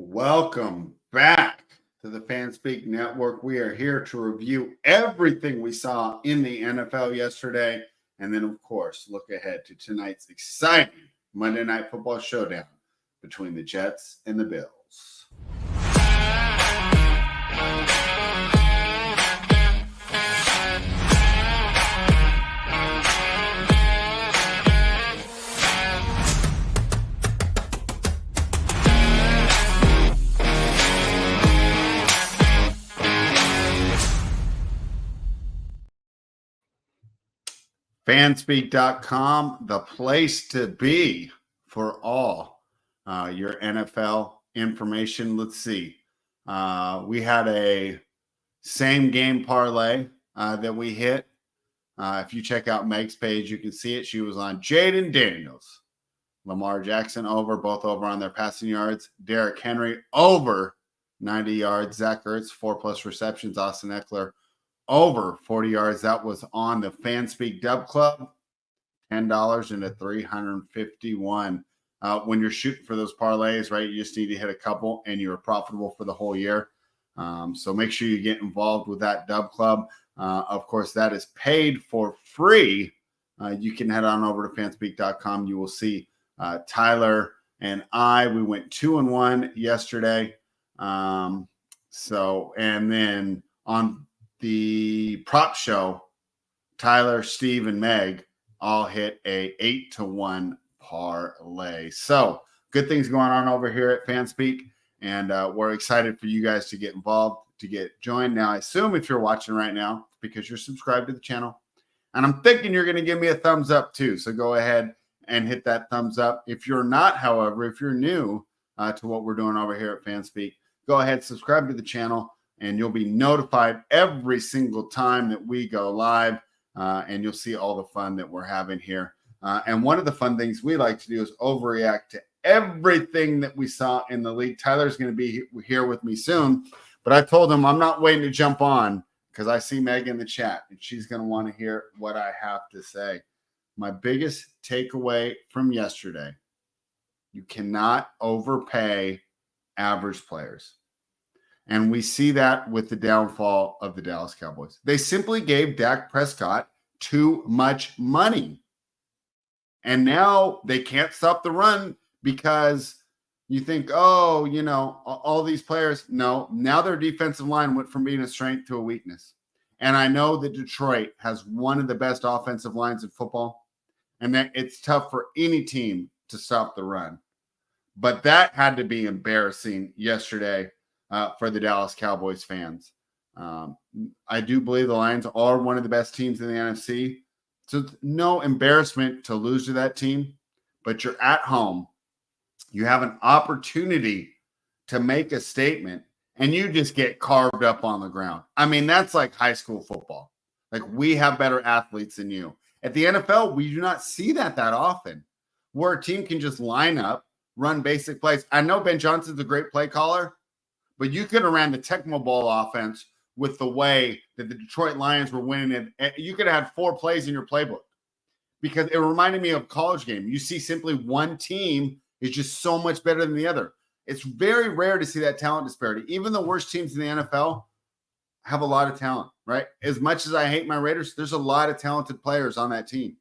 Welcome back to the FanSpeak Network. We are here to review everything we saw in the NFL yesterday, and then, of course, look ahead to tonight's exciting Monday Night Football showdown between the Jets and the Bills. Fanspeak.com, the place to be for all your NFL information. Let's see. We had a same game parlay that we hit. If you check out Meg's page, you can see it. She was on Jaden Daniels, Lamar Jackson both over on their passing yards. Derrick Henry over 90 yards. Zach Ertz, 4+ receptions. Austin Eckler over 40 yards. That was on the FanSpeak Dub Club. $10 into 351. When you're shooting for those parlays, right, you just need to hit a couple and you're profitable for the whole year. So make sure you get involved with that Dub Club. Of course, that is paid for free. You can head on over to fanspeak.com. You will see Tyler and we went 2-1 yesterday. And then on the prop show, Tyler, Steve, and Meg all hit a 8-1 parlay. So good things going on over here at FanSpeak, and we're excited for you guys to get involved, to get joined. Now, I assume if you're watching right now, it's because you're subscribed to the channel, and I'm thinking you're going to give me a thumbs up too. So go ahead and hit that thumbs up. If you're not, however, if you're new to what we're doing over here at FanSpeak, go ahead, subscribe to the channel, and you'll be notified every single time that we go live, and you'll see all the fun that we're having here. And one of the fun things we like to do is overreact to everything that we saw in the league. Tyler's going to be here with me soon, but I told him I'm not waiting to jump on because I see Meg in the chat, and she's going to want to hear what I have to say. My biggest takeaway from yesterday, you cannot overpay average players. And we see that with the downfall of the Dallas Cowboys. They simply gave Dak Prescott too much money. And now they can't stop the run because you think, all these players. No, now their defensive line went from being a strength to a weakness. And I know that Detroit has one of the best offensive lines in football, and that it's tough for any team to stop the run. But that had to be embarrassing yesterday for the Dallas Cowboys fans. I do believe the Lions are one of the best teams in the NFC. So no embarrassment to lose to that team, but you're at home. You have an opportunity to make a statement, and you just get carved up on the ground. I mean, that's like high school football. Like, we have better athletes than you. At the NFL, we do not see that often, where a team can just line up, run basic plays. I know Ben Johnson's a great play caller, but you could have ran the Tecmo Bowl offense with the way that the Detroit Lions were winning it. You could have had 4 plays in your playbook, because it reminded me of a college game. You see simply one team is just so much better than the other. It's very rare to see that talent disparity. Even the worst teams in the NFL have a lot of talent, right? As much as I hate my Raiders, there's a lot of talented players on that team.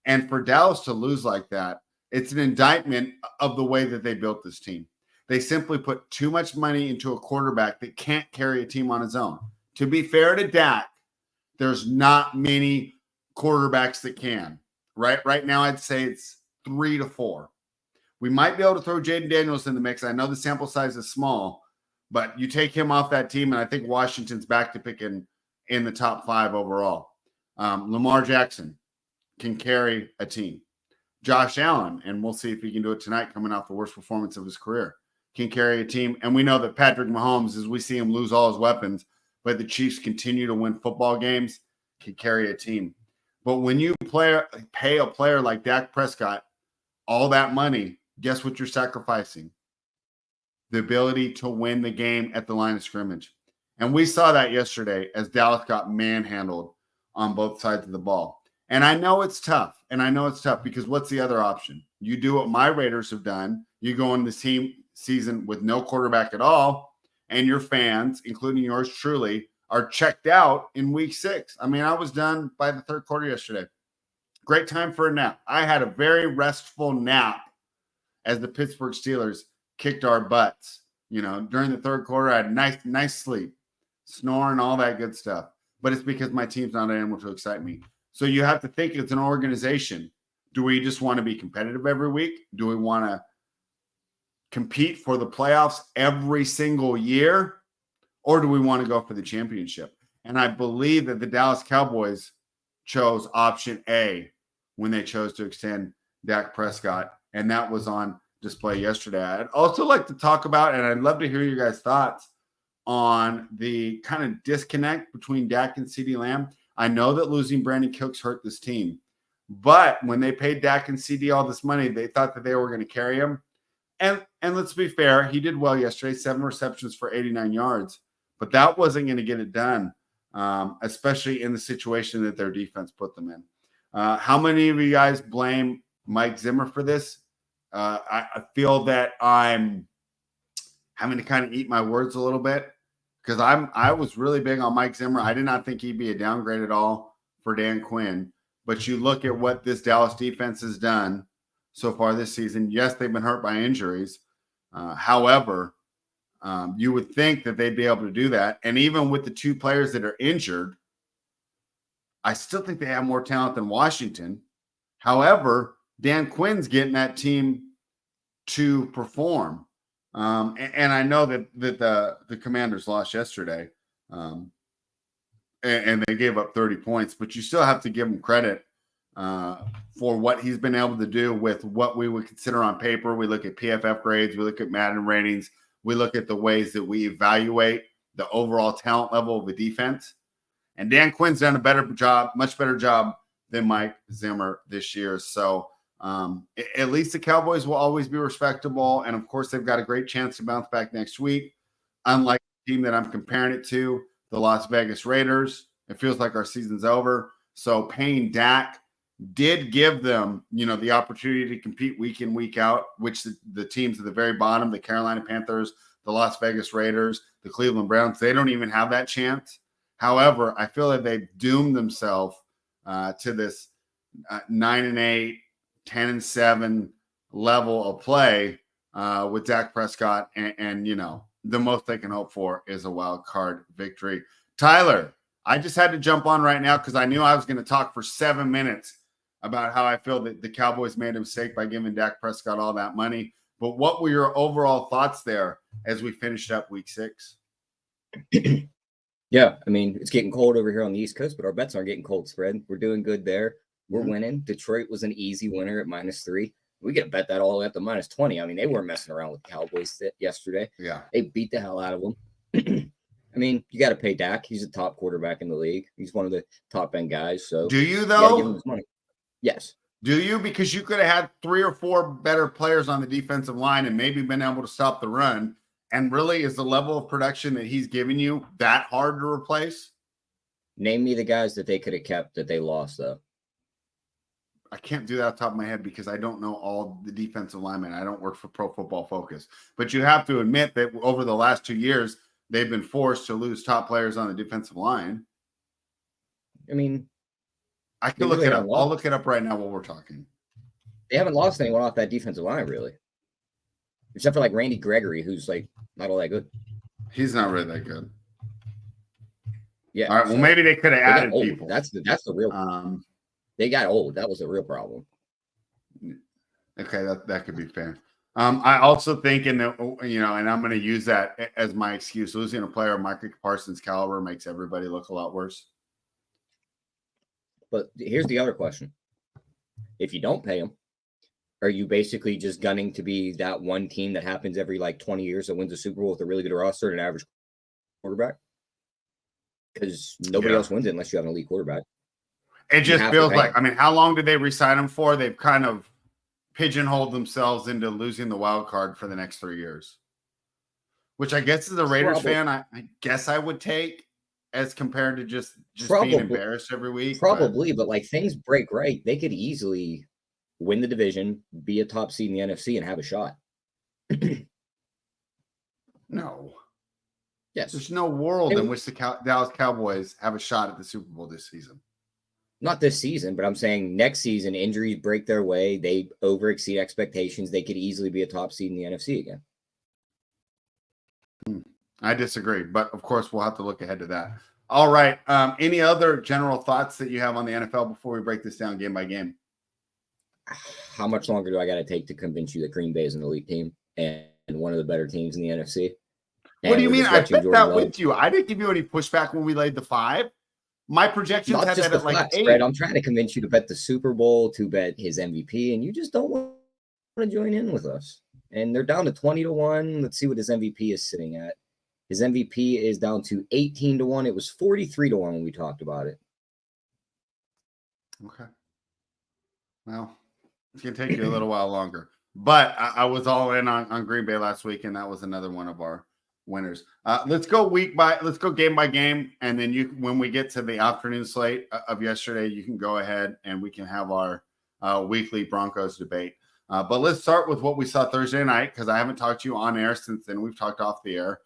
And for Dallas to lose like that, it's an indictment of the way that they built this team. They simply put too much money into a quarterback that can't carry a team on his own. To be fair to Dak, there's not many quarterbacks that can, right? Right now, I'd say it's 3 to 4. We might be able to throw Jaden Daniels in the mix. I know the sample size is small, but you take him off that team, and I think Washington's back to picking in the top 5 overall. Lamar Jackson can carry a team. Josh Allen, and we'll see if he can do it tonight, coming off the worst performance of his career, can carry a team. And we know that Patrick Mahomes, as we see him lose all his weapons, but the Chiefs continue to win football games, can carry a team. But when you pay a player like Dak Prescott all that money, guess what you're sacrificing? The ability to win the game at the line of scrimmage. And we saw that yesterday as Dallas got manhandled on both sides of the ball. And I know it's tough. Because what's the other option? You do what my Raiders have done. You go in the season with no quarterback at all, and your fans, including yours truly, are checked out in week 6. I mean, I was done by the third quarter yesterday. Great time for a nap. I had a very restful nap as the Pittsburgh Steelers kicked our butts. During the third quarter, I had nice sleep, snoring, all that good stuff. But it's because my team's not able to excite me. So you have to think it's an organization. Do we just want to be competitive every week? Do we want to compete for the playoffs every single year? Or do we want to go for the championship? And I believe that the Dallas Cowboys chose option A when they chose to extend Dak Prescott. And that was on display yesterday. I'd also like to talk about, and I'd love to hear you guys' thoughts on the kind of disconnect between Dak and CeeDee Lamb. I know that losing Brandon Cooks hurt this team, but when they paid Dak and CeeDee all this money, they thought that they were going to carry him. And let's be fair, he did well yesterday, 7 receptions for 89 yards, but that wasn't going to get it done, especially in the situation that their defense put them in. How many of you guys blame Mike Zimmer for this? I feel that I'm having to kind of eat my words a little bit because I was really big on Mike Zimmer. I did not think he'd be a downgrade at all for Dan Quinn. But you look at what this Dallas defense has done so far this season. Yes, they've been hurt by injuries. However, you would think that they'd be able to do that. And even with the 2 players that are injured, I still think they have more talent than Washington. However, Dan Quinn's getting that team to perform. And I know that the Commanders lost yesterday, and they gave up 30 points, but you still have to give him credit for what he's been able to do with what we would consider on paper. We look at PFF grades, we look at Madden ratings, we look at the ways that we evaluate the overall talent level of the defense. And Dan Quinn's done a better job, much better job than Mike Zimmer this year. So at least the Cowboys will always be respectable. And of course, they've got a great chance to bounce back next week. Unlike the team that I'm comparing it to, the Las Vegas Raiders, it feels like our season's over. So paying Dak did give them, the opportunity to compete week in, week out, which the teams at the very bottom, the Carolina Panthers, the Las Vegas Raiders, the Cleveland Browns, they don't even have that chance. However, I feel like they've doomed themselves to this 9-8, 10-7 level of play with Dak Prescott. And the most they can hope for is a wild card victory. Tyler, I just had to jump on right now because I knew I was going to talk for 7 minutes about how I feel that the Cowboys made a mistake by giving Dak Prescott all that money. But what were your overall thoughts there as we finished up week 6? Yeah, I mean, it's getting cold over here on the East Coast, but our bets aren't getting cold spread. We're doing good there. We're winning. Detroit was an easy winner at -3. We could bet that all the way up to -20. I mean, they weren't messing around with the Cowboys yesterday. Yeah. They beat the hell out of them. I mean, you got to pay Dak. He's a top quarterback in the league. He's one of the top end guys. So do you, though? You gotta give him his money. Yes. Do you? Because you could have had 3 or 4 better players on the defensive line and maybe been able to stop the run. And really, is the level of production that he's giving you that hard to replace? Name me the guys that they could have kept that they lost, though. I can't do that off the top of my head because I don't know all the defensive linemen. I don't work for Pro Football Focus. But you have to admit that over the last 2 years, they've been forced to lose top players on the defensive line. I mean, I can look it up. I'll look it up right now while we're talking. They haven't lost anyone off that defensive line, really. Except for like Randy Gregory, who's like not all that good. He's not really that good. Yeah. All right. Well, maybe they could have added people. That's the real. They got old. That was the real problem. Okay, that could be fair. I also think and I'm going to use that as my excuse. Losing a player of Micah Parsons' caliber makes everybody look a lot worse. But here's the other question: if you don't pay him, are you basically just gunning to be that one team that happens every 20 years that wins a Super Bowl with a really good roster and an average quarterback? Because nobody else wins it unless you have an elite quarterback. It just feels like, I mean, how long did they re-sign him for? They've kind of pigeonholed themselves into losing the wild card for the next 3 years, which I guess as a Raiders fan, I guess I would take as compared to just being embarrassed every week. Probably, but things break right. They could easily win the division, be a top seed in the NFC, and have a shot. No. Yes. There's no world in which the Dallas Cowboys have a shot at the Super Bowl this season. Not this season, but I'm saying next season, injuries break their way. They over exceed expectations. They could easily be a top seed in the NFC again. I disagree, but of course, we'll have to look ahead to that. All right. Any other general thoughts that you have on the NFL before we break this down game by game? How much longer do I got to take to convince you that Green Bay is an elite team and one of the better teams in the NFC? What do you mean? I bet that with you. I didn't give you any pushback when we laid the 5. My projections had that at like 8. Spread. I'm trying to convince you to bet the Super Bowl, to bet his MVP, and you just don't want to join in with us. And they're down to 20-1. Let's see what his MVP is sitting at. His MVP is down to 18-1. It was 43-1 when we talked about it. Okay. Well, it's going to take you a little while longer. But I was all in on Green Bay last week, and that was another one of our winners. Let's go game by game, and then when we get to the afternoon slate of yesterday, you can go ahead and we can have our weekly Broncos debate. But let's start with what we saw Thursday night, because I haven't talked to you on air since then. We've talked off the air.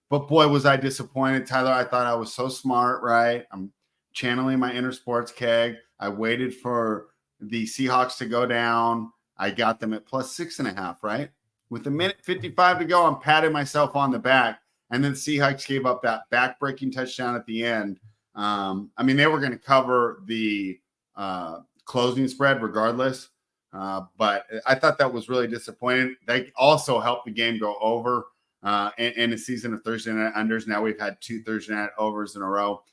But boy, was I disappointed, Tyler. I thought I was so smart, right? I'm channeling my inner sports keg. I waited for the Seahawks to go down. I got them at plus 6.5, right? With a minute 55 to go, I'm patting myself on the back. And then Seahawks gave up that back-breaking touchdown at the end. I mean, they were going to cover the closing spread regardless. But I thought that was really disappointing. They also helped the game go over in a season of Thursday night unders. Now we've had 2 Thursday night overs in a row.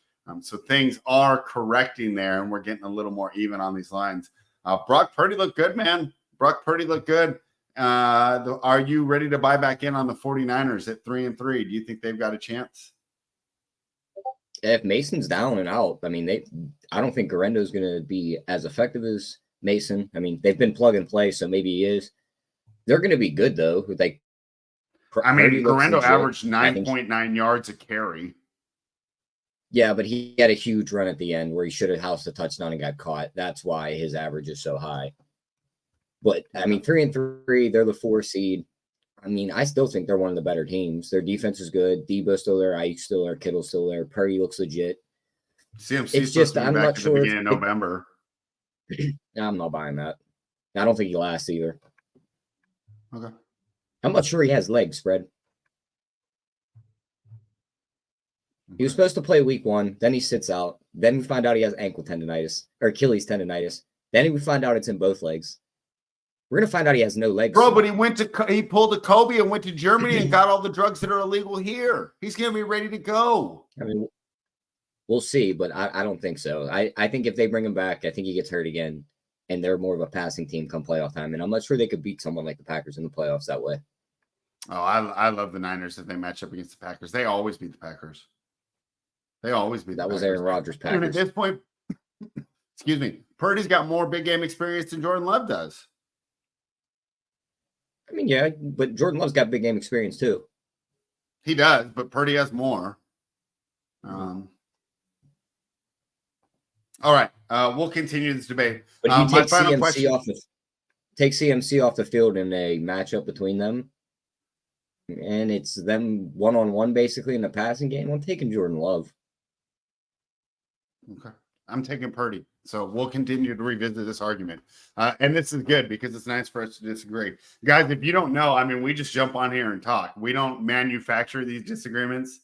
So things are correcting there, and we're getting a little more even on these lines. Brock Purdy looked good, man. Brock Purdy looked good. Are you ready to buy back in on the 49ers at 3-3? Do you think they've got a chance? If Mason's down and out, I mean, I don't think Garendo's going to be as effective as Mason. I mean, they've been plug and play, so maybe he is. They're going to be good, though. Garendo averaged 9.9 yards a carry. Yeah, but he had a huge run at the end where he should have housed a touchdown and got caught. That's why his average is so high. But, I mean, 3-3, they're the 4 seed. I mean, I still think they're one of the better teams. Their defense is good. Debo's still there. Ayuk's still there. Kittle's still there. Purdy looks legit. CMC's supposed to be back at the beginning of November. I'm not buying that. I don't think he lasts either. Okay. I'm not sure he has legs, Fred. He was supposed to play week 1. Then he sits out. Then we find out he has ankle tendonitis or Achilles tendonitis. Then we find out it's in both legs. We're going to find out he has no legs. Bro, but he pulled a Kobe and went to Germany and got all the drugs that are illegal here. He's going to be ready to go. I mean, we'll see, but I don't think so. I think if they bring him back, I think he gets hurt again, and they're more of a passing team come playoff time. And I'm not sure they could beat someone like the Packers in the playoffs that way. Oh, I love the Niners if they match up against the Packers. They always beat the Packers. They always beat the Packers. That was Aaron Rodgers' Packers. And at this point, excuse me, Purdy's got more big game experience than Jordan Love does. I mean, yeah, but Jordan Love's got big game experience too. He does, but Purdy has more. All right, we'll continue this debate. But if you take CMC off the field in a matchup between them, and it's them one-on-one basically in the passing game, I'm taking Jordan Love. Okay. I'm taking Purdy. So we'll continue to revisit this argument. And this is good because it's nice for us to disagree. Guys, if you don't know, I mean, we just jump on here and talk. We don't manufacture these disagreements.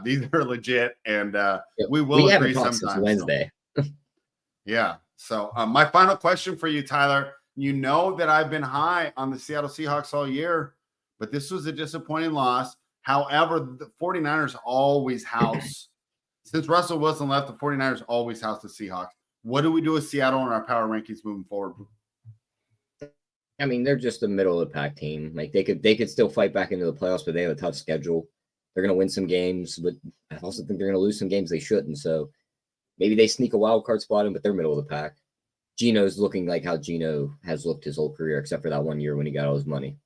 These are legit, and we agree sometimes. Since Wednesday. Yeah. So my final question for you, Tyler, you know that I've been high on the Seattle Seahawks all year, but this was a disappointing loss. However, the 49ers always house. Since Russell Wilson left, the 49ers always house the Seahawks. What do we do with Seattle in our power rankings moving forward? I mean, they're just a middle of the pack team. Like they could still fight back into the playoffs, but they have a tough schedule. They're going to win some games, but I also think they're going to lose some games they shouldn't. So maybe they sneak a wild card spot in, but they're middle of the pack. Gino's looking like how Gino has looked his whole career, except for that 1 year when he got all his money.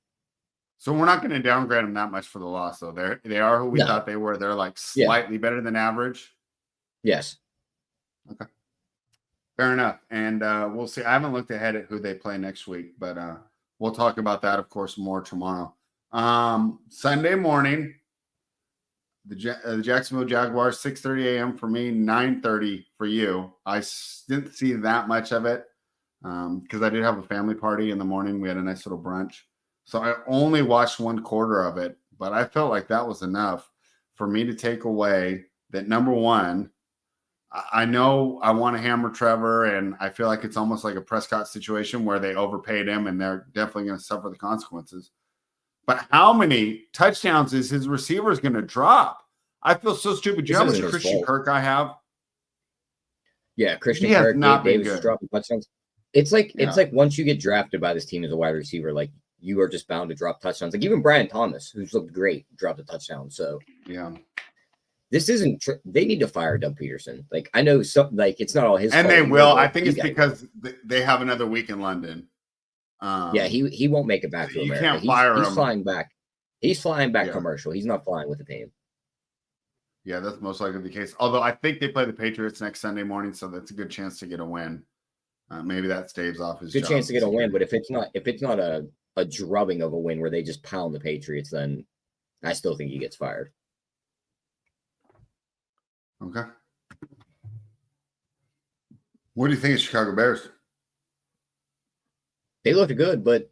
So we're not going to downgrade them that much for the loss, though. They are who we thought they were. They're like slightly better than average. Yes. Okay. Fair enough. And we'll see. I haven't looked ahead at who they play next week, but we'll talk about that, of course, more tomorrow. Sunday morning, the Jacksonville Jaguars, 6:30 a.m. for me, 9:30 for you. I didn't see that much of it because I did have a family party in the morning. We had a nice little brunch. So I only watched 1/4 of it, but I felt like that was enough for me to take away that, number one, I know I want to hammer Trevor, and I feel like it's almost like a Prescott situation where they overpaid him and they're definitely going to suffer the consequences. But how many touchdowns is his receivers going to drop? I feel so stupid. Do you know how much Christian Kirk I have? Yeah, Christian Kirk, Gabe Davis dropping touchdowns. It's like once you get drafted by this team as a wide receiver, like you are just bound to drop touchdowns. Like even Brian Thomas, who's looked great, dropped a touchdown. So yeah, this isn't. They need to fire Doug Peterson. Like I know some, like it's not all his. And fault they either, will. I think it's because they have another week in London. Yeah, he won't make it back to America. Can't fire him. He's flying back. He's flying back Yeah. commercial. He's not flying with the team. Yeah, that's most likely the case. Although I think they play the Patriots next Sunday morning, so that's a good chance to get a win. Maybe that staves off his good chance to get a win. But if it's not a drubbing of a win where they just pound the Patriots, then I still think he gets fired. Okay. What do you think of Chicago Bears? They looked good, but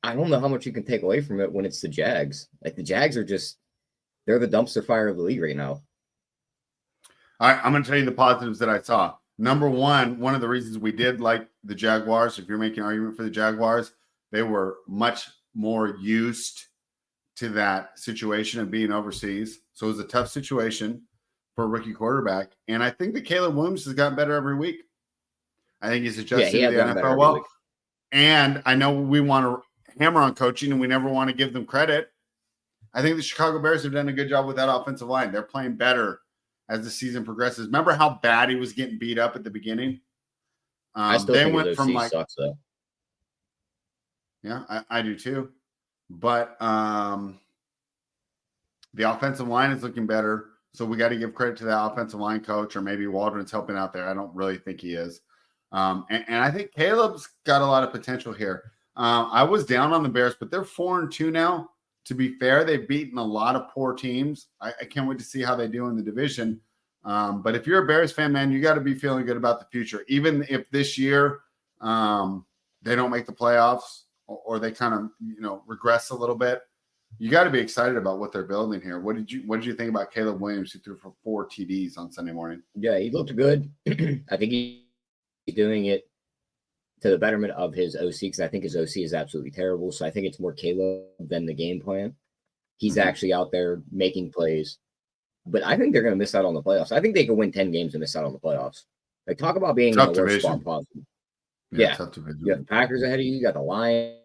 I don't know how much you can take away from it when it's the Jags. Like the Jags are they're the dumpster fire of the league right now. All right, I'm going to tell you the positives that I saw. Number one of the reasons we did like the Jaguars, if you're making an argument for the Jaguars, they were much more used to that situation of being overseas. So it was a tough situation for a rookie quarterback. And I think that Caleb Williams has gotten better every week. I think he's adjusted to the NFL well. And I know we want to hammer on coaching and we never want to give them credit. I think the Chicago Bears have done a good job with that offensive line. They're playing better as the season progresses. Remember how bad he was getting beat up at the beginning? I still think went from like sucks though. Yeah, I do too. But the offensive line is looking better. So we got to give credit to that offensive line coach, or maybe Waldron's helping out there. I don't really think he is. And I think Caleb's got a lot of potential here. I was down on the Bears, but they're 4-2 now. To be fair, they've beaten a lot of poor teams. I can't wait to see how they do in the division. But if you're a Bears fan, man, you got to be feeling good about the future. Even if this year they don't make the playoffs or they kind of regress a little bit, you got to be excited about what they're building here. What did you think about Caleb Williams, who threw for 4 TDs on Sunday morning? Yeah, he looked good. I think he's doing it to the betterment of his OC, because I think his OC is absolutely terrible. So I think it's more Caleb than the game plan. He's actually out there making plays. But I think they're going to miss out on the playoffs. I think they could win 10 games and miss out on the playoffs. Like, talk about being tough in the worst division. spot possible. Yeah. Tough division. You got the Packers ahead of you. You got the Lions.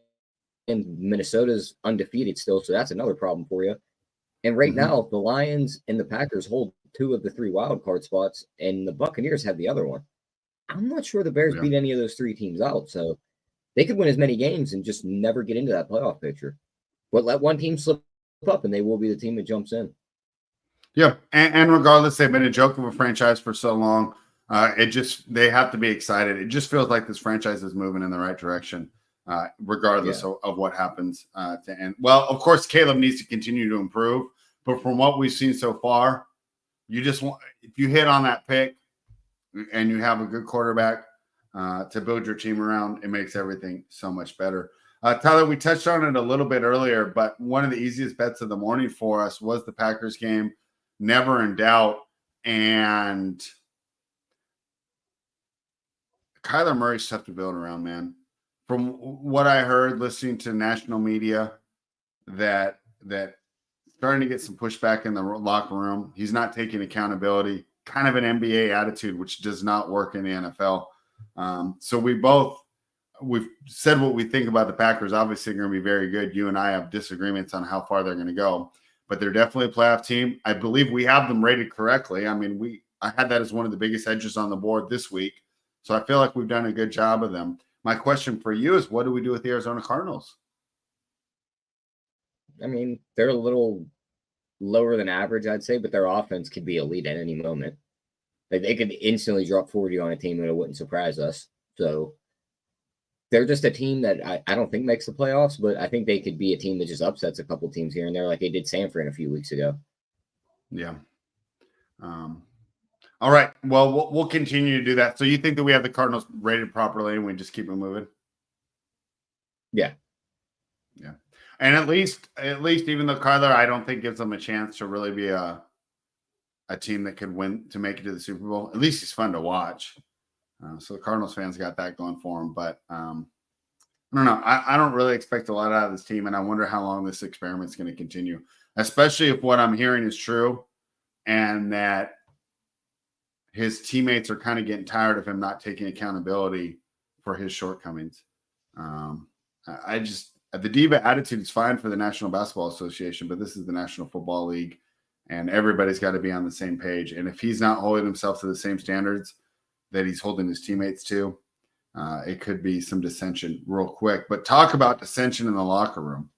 And Minnesota's undefeated still, so that's another problem for you. And right now, the Lions and the Packers hold 2 of the 3 wild card spots, and the Buccaneers have the other one. I'm not sure the Bears beat any of those 3 teams out, so they could win as many games and just never get into that playoff picture. But let one team slip up, and they will be the team that jumps in. Yeah, and regardless, they've been a joke of a franchise for so long. They have to be excited. It just feels like this franchise is moving in the right direction, regardless of what happens to end. Well, of course, Caleb needs to continue to improve, but from what we've seen so far, you just want, if you hit on that pick and you have a good quarterback to build your team around, it makes everything so much better. Tyler, we touched on it a little bit earlier, but one of the easiest bets of the morning for us was the Packers game. Never in doubt. And Kyler Murray's tough to build around, man. From what I heard listening to national media, that starting to get some pushback in the locker room. He's not taking accountability, kind of an NBA attitude, which does not work in the NFL. So we've said what we think about the Packers. Obviously, they're going to be very good. You and I have disagreements on how far they're going to go, but they're definitely a playoff team. I believe we have them rated correctly. I mean, I had that as one of the biggest edges on the board this week. So I feel like we've done a good job of them. My question for you is, what do we do with the Arizona Cardinals? I mean, they're a little lower than average, I'd say, but their offense could be elite at any moment. Like they could instantly drop 40 on a team and it wouldn't surprise us. So they're just a team that I don't think makes the playoffs, but I think they could be a team that just upsets a couple teams here and there, like they did Sanford a few weeks ago. Yeah. All right. Well, we'll continue to do that. So you think that we have the Cardinals rated properly and we just keep it moving? Yeah. Yeah. And at least even though Kyler, I don't think gives them a chance to really be a team that could win to make it to the Super Bowl. At least he's fun to watch. So the Cardinals fans got that going for him. But I don't know. I don't really expect a lot out of this team, and I wonder how long this experiment is going to continue, especially if what I'm hearing is true and that his teammates are kind of getting tired of him not taking accountability for his shortcomings. The diva attitude is fine for the National Basketball Association, but this is the National Football League, and everybody's got to be on the same page. And if he's not holding himself to the same standards that he's holding his teammates to, it could be some dissension real quick. But talk about dissension in the locker room.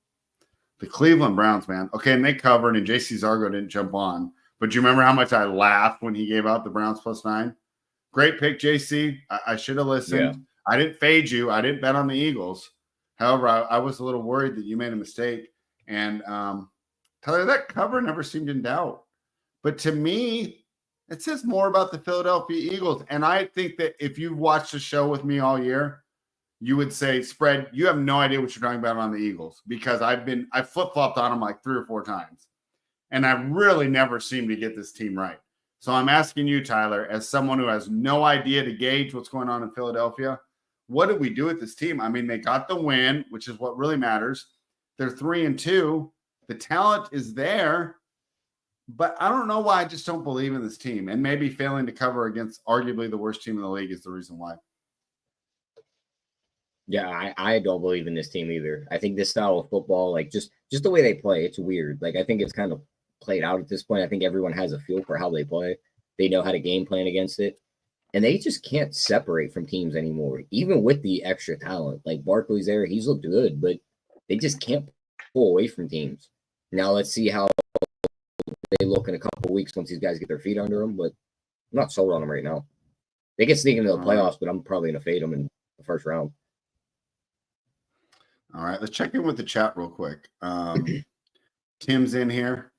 The Cleveland Browns, man. Okay, and they covered, and JC Zargo didn't jump on. But do you remember how much I laughed when he gave out the Browns +9? Great pick, JC. I should have listened. Yeah. I didn't fade you. I didn't bet on the Eagles. However, I was a little worried that you made a mistake. And Tyler, that cover never seemed in doubt. But to me, it says more about the Philadelphia Eagles. And I think that if you've watched the show with me all year, you would say, spread, you have no idea what you're talking about on the Eagles, because I flip-flopped on them like 3 or 4 times. And I really never seem to get this team right. So I'm asking you, Tyler, as someone who has no idea to gauge what's going on in Philadelphia, what do we do with this team? I mean, they got the win, which is what really matters. They're 3-2. The talent is there, but I don't know why I just don't believe in this team. And maybe failing to cover against arguably the worst team in the league is the reason why. Yeah, I don't believe in this team either. I think this style of football, like just the way they play, it's weird. Like, I think it's kind of played out at this point. I think everyone has a feel for how they play. They know how to game plan against it. And they just can't separate from teams anymore, even with the extra talent. Like, Barkley's there, he's looked good, but they just can't pull away from teams. Now let's see how they look in a couple of weeks once these guys get their feet under them, but I'm not sold on them right now. They can sneak into the playoffs, but I'm probably going to fade them in the first round. All right, let's check in with the chat real quick. Tim's in here.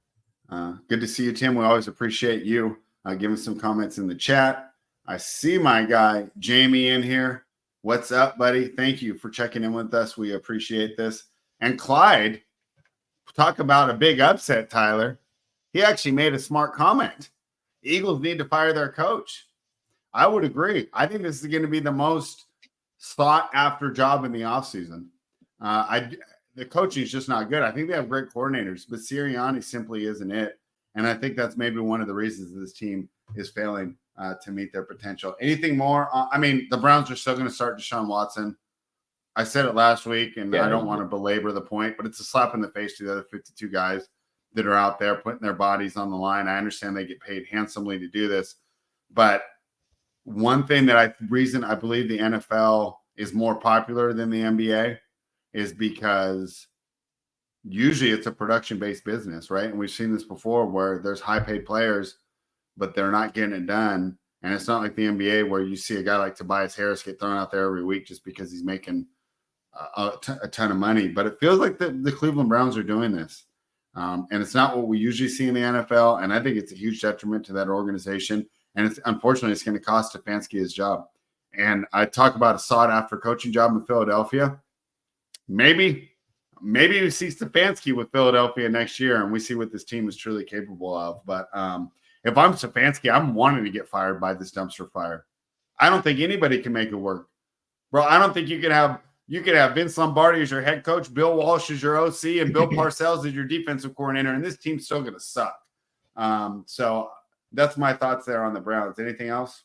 Good to see you, Tim. We always appreciate you giving some comments in the chat. I see my guy, Jamie, in here. What's up, buddy? Thank you for checking in with us. We appreciate this. And Clyde, talk about a big upset, Tyler. He actually made a smart comment. Eagles need to fire their coach. I would agree. I think this is going to be the most sought-after job in the offseason. The coaching is just not good. I think they have great coordinators, but Sirianni simply isn't it. And I think that's maybe one of the reasons this team is failing to meet their potential. Anything more? I mean, the Browns are still going to start Deshaun Watson. I said it last week, and I don't want to belabor the point, but it's a slap in the face to the other 52 guys that are out there putting their bodies on the line. I understand they get paid handsomely to do this, but one thing that I believe the NFL is more popular than the NBA is because usually it's a production-based business, right? And we've seen this before where there's high-paid players, but they're not getting it done. And it's not like the NBA where you see a guy like Tobias Harris get thrown out there every week just because he's making a ton of money. But it feels like the Cleveland Browns are doing this. And it's not what we usually see in the NFL. And I think it's a huge detriment to that organization. And unfortunately, it's going to cost Stefanski his job. And I talk about a sought-after coaching job in Philadelphia. Maybe we see Stefanski with Philadelphia next year, and we see what this team is truly capable of. But if I'm Stefanski, I'm wanting to get fired by this dumpster fire. I don't think anybody can make it work, bro. I don't think you could have Vince Lombardi as your head coach, Bill Walsh as your OC, and Bill Parcells as your defensive coordinator, and this team's still going to suck. So that's my thoughts there on the Browns. Anything else?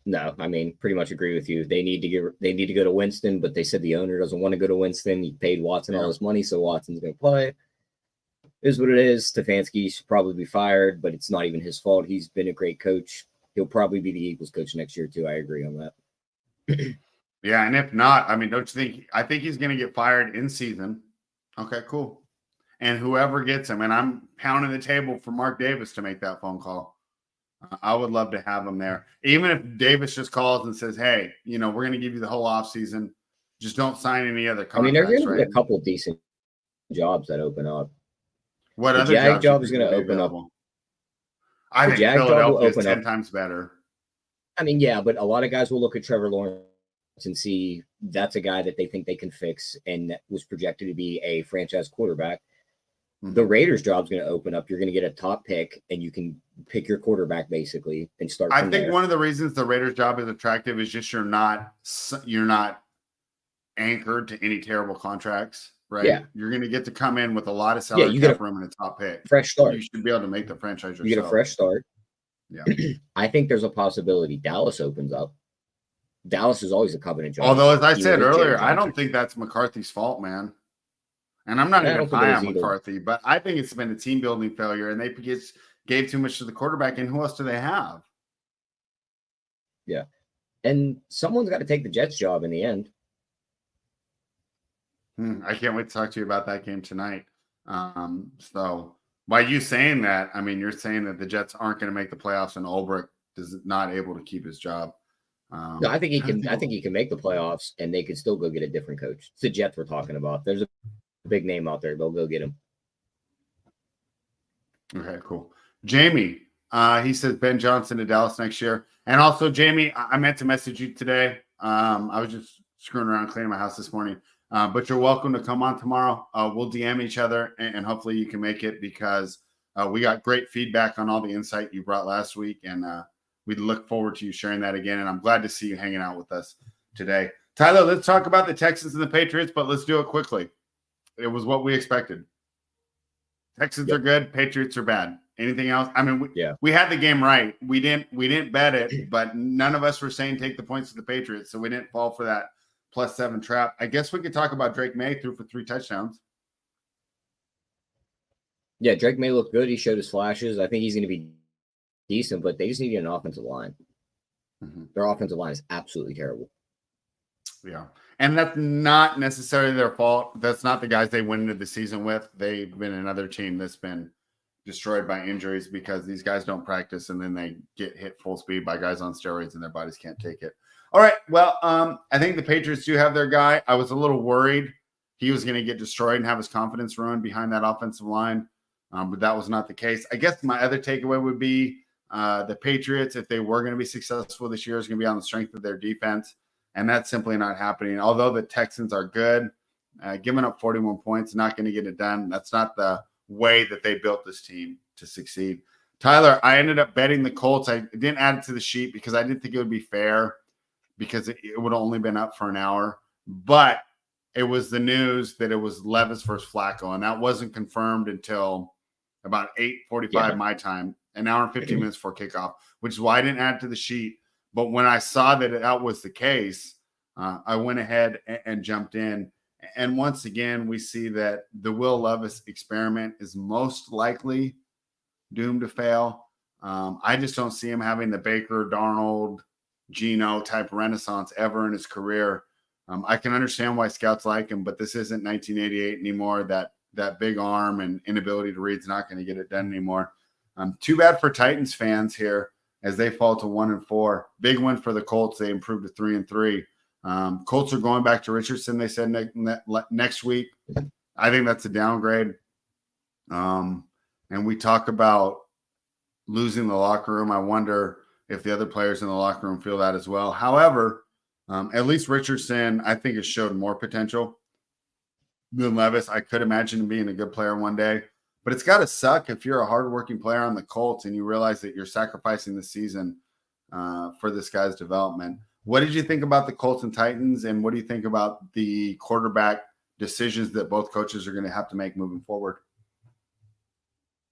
No, I mean, pretty much agree with you. They need to go to Winston, but they said the owner doesn't want to go to Winston. He paid Watson all this money, so Watson's going to play. It is what it is. Stefanski should probably be fired, but it's not even his fault. He's been a great coach. He'll probably be the Eagles coach next year too. I agree on that. Yeah, and if not, I mean, don't you think? I think he's going to get fired in season. Okay, cool. And whoever gets him, and I'm pounding the table for Mark Davis to make that phone call. I would love to have him there. Even if Davis just calls and says, hey, we're going to give you the whole offseason. Just don't sign any other contracts. I mean, there's going to be a couple of decent jobs that open up. What the other Jag job is going to open up. I The think Jag job will Philadelphia is open 10 up. times better. I mean, yeah, but a lot of guys will look at Trevor Lawrence and see that's a guy that they think they can fix and that was projected to be a franchise quarterback. The Raiders' job is going to open up. You're going to get a top pick, and you can pick your quarterback basically and start. I from think there. one of the reasons the Raiders' job is attractive is just you're not anchored to any terrible contracts, right? Yeah. You're going to get to come in with a lot of salary cap room and a top pick. Fresh start. You should be able to make the franchise yourself. You get a fresh start. Yeah. I think there's a possibility Dallas opens up. Dallas is always a covenant job. Although, as I said earlier, I don't think that's McCarthy's fault, man. And I'm not even high on McCarthy, but I think it's been a team building failure, and they gave too much to the quarterback. And who else do they have? Yeah, and someone's got to take the Jets job in the end. I can't wait to talk to you about that game tonight. So by you saying that, I mean, you're saying that the Jets aren't going to make the playoffs, and Ulbrich is not able to keep his job. No, I think he can. I think he can make the playoffs, and they could still go get a different coach. It's the Jets we're talking about. There's a big name out there. They'll go get him. Okay, cool. Jamie, he says Ben Johnson to Dallas next year. And also, Jamie, I meant to message you today. I was just screwing around cleaning my house this morning. But you're welcome to come on tomorrow. We'll DM each other, and hopefully you can make it because we got great feedback on all the insight you brought last week. And we look forward to you sharing that again. And I'm glad to see you hanging out with us today. Tyler, let's talk about the Texans and the Patriots, but let's do it quickly. It was what we expected. Texans are good. Patriots are bad. Anything else? I mean, we had the game right. We didn't bet it, but none of us were saying take the points to the Patriots, so we didn't fall for that +7 trap. I guess we could talk about Drake May threw for 3 touchdowns. Yeah, Drake May looked good. He showed his flashes. I think he's going to be decent, but they just need an offensive line. Their offensive line is absolutely terrible. Yeah. And that's not necessarily their fault. That's not the guys they went into the season with. They've been another team that's been destroyed by injuries because these guys don't practice and then they get hit full speed by guys on steroids and their bodies can't take it. All right. Well, I think the Patriots do have their guy. I was a little worried he was going to get destroyed and have his confidence ruined behind that offensive line. But that was not the case. I guess my other takeaway would be the Patriots, if they were going to be successful this year, is going to be on the strength of their defense. And that's simply not happening. Although the Texans are good, giving up 41 points, not going to get it done. That's not the way that they built this team to succeed. Tyler, I ended up betting the Colts. I didn't add it to the sheet because I didn't think it would be fair because it would have only been up for an hour. But it was the news that it was Levis versus Flacco, and that wasn't confirmed until about 8:45 my time, an hour and 15 minutes before kickoff, which is why I didn't add it to the sheet. But when I saw that that was the case, I went ahead and jumped in. And once again, we see that the Will Levis experiment is most likely doomed to fail. I just don't see him having the Baker, Darnold, Geno type renaissance ever in his career. I can understand why scouts like him, but this isn't 1988 anymore. That big arm and inability to read is not going to get it done anymore. Too bad for Titans fans here as they fall to 1-4. Big win for the Colts. They improved to 3-3. Colts are going back to Richardson, they said next week. I think that's a downgrade. And we talk about losing the locker room. I wonder if the other players in the locker room feel that as well. However, at least Richardson, I think, has showed more potential than Levis. I could imagine him being a good player one day. But it's got to suck if you're a hardworking player on the Colts and you realize that you're sacrificing the season for this guy's development. What did you think about the Colts and Titans, and what do you think about the quarterback decisions that both coaches are going to have to make moving forward?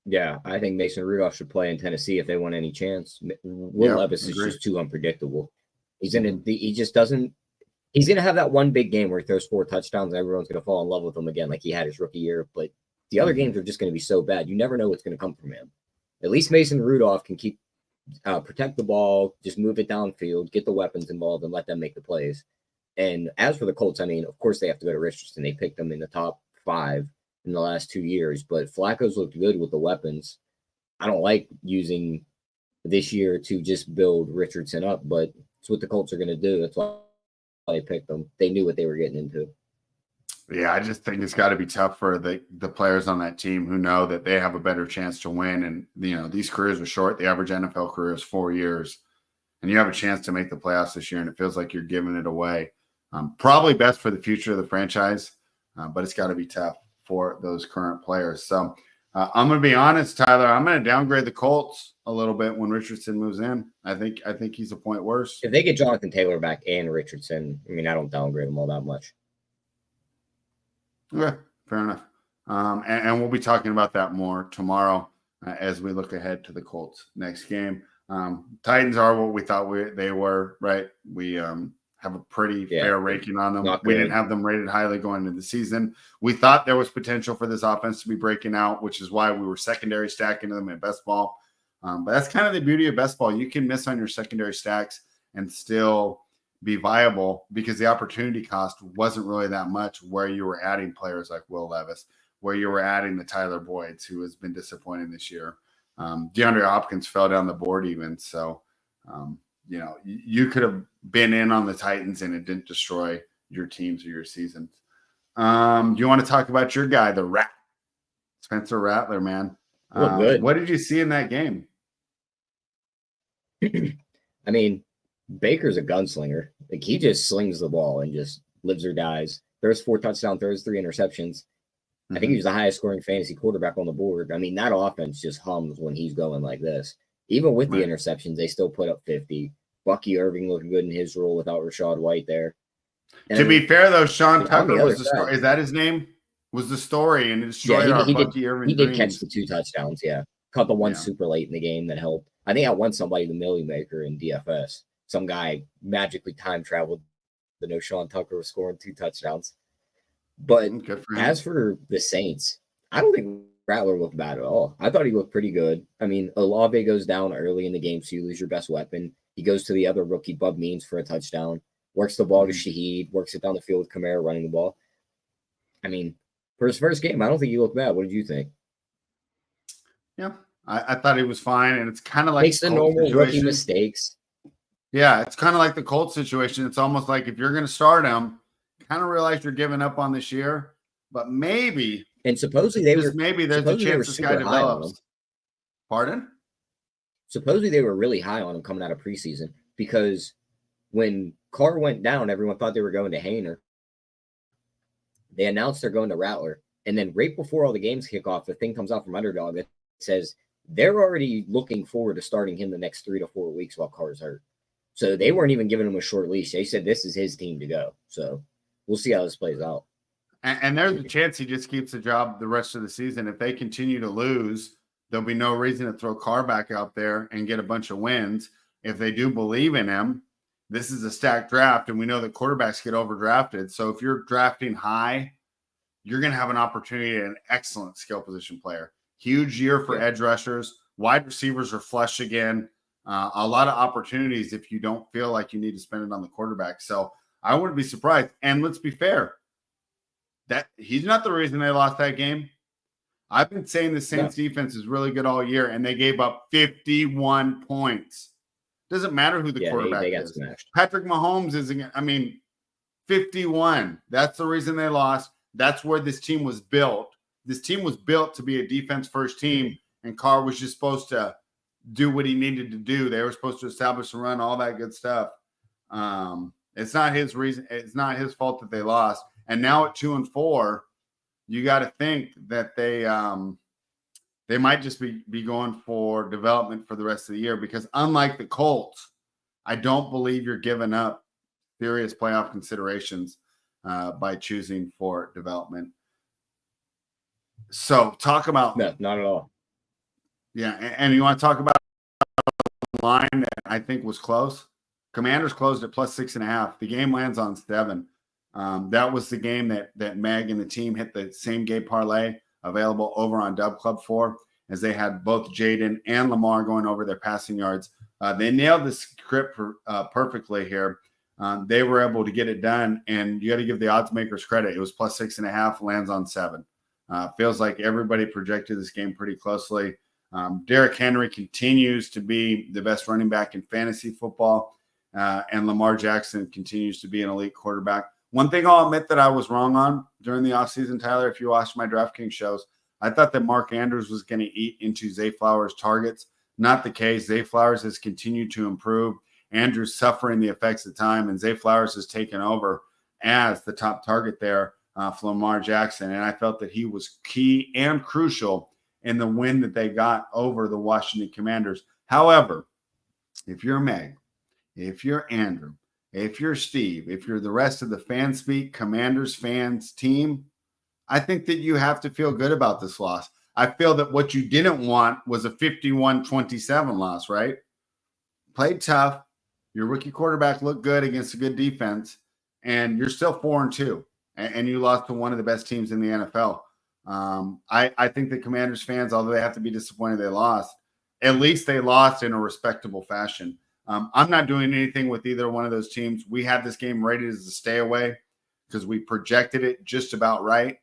Yeah, I think Mason Rudolph should play in Tennessee if they want any chance. Will Levis is just too unpredictable. He's going to have that one big game where he throws 4 touchdowns and everyone's going to fall in love with him again like he had his rookie year. But the other games are just going to be so bad. You never know what's going to come from him. At least Mason Rudolph can protect the ball, just move it downfield, get the weapons involved, and let them make the plays. And as for the Colts, I mean, of course they have to go to Richardson. They picked them in the top 5 in the last 2 years, but Flacco's looked good with the weapons. I don't like using this year to just build Richardson up, but it's what the Colts are going to do. That's why they picked them. They knew what they were getting into. Yeah, I just think it's got to be tough for the players on that team who know that they have a better chance to win. And, these careers are short. The average NFL career is 4 years. And you have a chance to make the playoffs this year, and it feels like you're giving it away. Probably best for the future of the franchise, but it's got to be tough for those current players. So I'm going to be honest, Tyler. I'm going to downgrade the Colts a little bit when Richardson moves in. I think he's a point worse. If they get Jonathan Taylor back and Richardson, I don't downgrade them all that much. Okay, fair enough. And we'll be talking about that more tomorrow as we look ahead to the Colts next game. Titans are what we thought they were, right? We have a pretty fair ranking on them. We didn't have them rated highly going into the season. We thought there was potential for this offense to be breaking out, which is why we were secondary stacking them in best ball. But that's kind of the beauty of best ball. You can miss on your secondary stacks and still be viable because the opportunity cost wasn't really that much where you were adding players like Will Levis, where you were adding the Tyler Boyds, who has been disappointing this year. DeAndre Hopkins fell down the board even. So, you could have been in on the Titans and it didn't destroy your teams or your seasons. Do you want to talk about your guy, the Rat, Spencer Rattler, man? Good. What did you see in that game? Baker's a gunslinger. Like, he just slings the ball and just lives or dies. There's 4 touchdowns, there's 3 interceptions. I think he was the highest scoring fantasy quarterback on the board. That offense just hums when he's going like this. Even with the interceptions, they still put up 50. Bucky Irving looking good in his role without Rashad White there. And to be fair, though, Sean Tucker was the story. Is that his name? Was the story, and it destroyed our Bucky Irving. He did catch the 2 touchdowns, Caught the one super late in the game that helped. I think I won somebody the Millie Maker in DFS. Some guy magically time traveled to know Sean Tucker was scoring 2 touchdowns. But as for the Saints, I don't think Rattler looked bad at all. I thought he looked pretty good. Olave goes down early in the game, so you lose your best weapon. He goes to the other rookie, Bub Means, for a touchdown. Works the ball to Shaheed. Works it down the field with Kamara running the ball. For his first game, I don't think he looked bad. What did you think? Yeah, I thought he was fine, and it's kind of like makes the normal rookie mistakes. Yeah, it's kind of like the Colts situation. It's almost like if you're going to start him, kind of realize you're giving up on this year, but maybe. And supposedly there's a chance this guy develops. Pardon? Supposedly they were really high on him coming out of preseason because when Carr went down, everyone thought they were going to Hayner. They announced they're going to Rattler. And then right before all the games kick off, the thing comes out from Underdog that says they're already looking forward to starting him the next 3 to 4 weeks while Carr's hurt. So they weren't even giving him a short leash. They said this is his team to go. So we'll see how this plays out. And there's a chance he just keeps the job the rest of the season. If they continue to lose, there'll be no reason to throw Carr back out there and get a bunch of wins. If they do believe in him, this is a stacked draft, and we know that quarterbacks get overdrafted. So if you're drafting high, you're going to have an opportunity at an excellent skill position player. Huge year for edge rushers. Wide receivers are flush again. A lot of opportunities if you don't feel like you need to spend it on the quarterback. So I wouldn't be surprised. And let's be fair, that he's not the reason they lost that game. I've been saying the Saints defense is really good all year, and they gave up 51 points. Doesn't matter who the quarterback is. Smashed. Patrick Mahomes isn't. 51. That's the reason they lost. That's where this team was built. This team was built to be a defense-first team, and Carr was just supposed to do what he needed to do. They were supposed to establish and run, all that good stuff. It's not his reason. It's not his fault that they lost. And now at 2-4, you got to think that they might just be going for development for the rest of the year, because unlike the Colts, I don't believe you're giving up serious playoff considerations by choosing for development. So talk about no, not at all. Yeah, and you want to talk about a line that I think was close? Commanders closed at +6.5. The game lands on 7. That was the game that Meg and the team hit the same game parlay available over on Dub Club for, as they had both Jaden and Lamar going over their passing yards. They nailed the script perfectly here. They were able to get it done, and you got to give the odds makers credit. It was +6.5, lands on 7. Feels like everybody projected this game pretty closely. Derrick Henry continues to be the best running back in fantasy football, and Lamar Jackson continues to be an elite quarterback. One thing I'll admit that I was wrong on during the offseason, Tyler, if you watched my DraftKings shows, I thought that Mark Andrews was going to eat into Zay Flowers' targets. Not the case. Zay Flowers has continued to improve. Andrews suffering the effects of time, and Zay Flowers has taken over as the top target there for Lamar Jackson. And I felt that he was key and crucial in the win that they got over the Washington Commanders. However, if you're Meg, if you're Andrew, if you're Steve, if you're the rest of the FanSpeak Commanders fans team, I think that you have to feel good about this loss. I feel that what you didn't want was a 51-27 loss, right? Played tough. Your rookie quarterback looked good against a good defense, and you're still 4-2, and you lost to one of the best teams in the NFL. I think the Commanders fans, although they have to be disappointed they lost, at least they lost in a respectable fashion. I'm not doing anything with either one of those teams. We had this game rated as a stay away because we projected it just about right.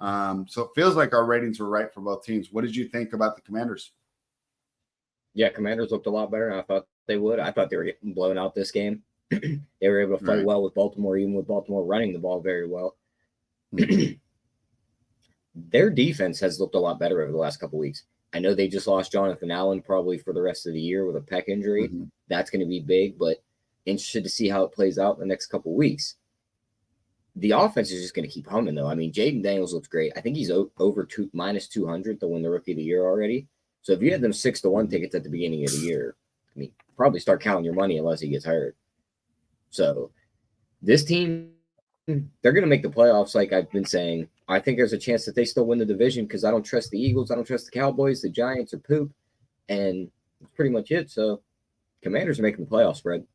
So it feels like our ratings were right for both teams. What did you think about the Commanders? Yeah, Commanders looked a lot better than I thought they would. I thought they were getting blown out this game. They were able to fight well with Baltimore, even with Baltimore running the ball very well. Their defense has looked a lot better over the last couple of weeks. I know they just lost Jonathan Allen probably for the rest of the year with a pec injury. That's going to be big, but interested to see how it plays out in the next couple of weeks. The offense is just going to keep humming, though. I mean, Jaden Daniels looks great. I think he's over minus 200 to win the Rookie of the Year already. So if you had them 6-1 tickets at the beginning of the year, I mean, probably start counting your money unless he gets hurt. So this team, they're going to make the playoffs, like I've been saying. I think there's a chance that they still win the division because I don't trust the Eagles. I don't trust the Cowboys. The Giants are poop. And that's pretty much it. So Commanders are making the playoff spread.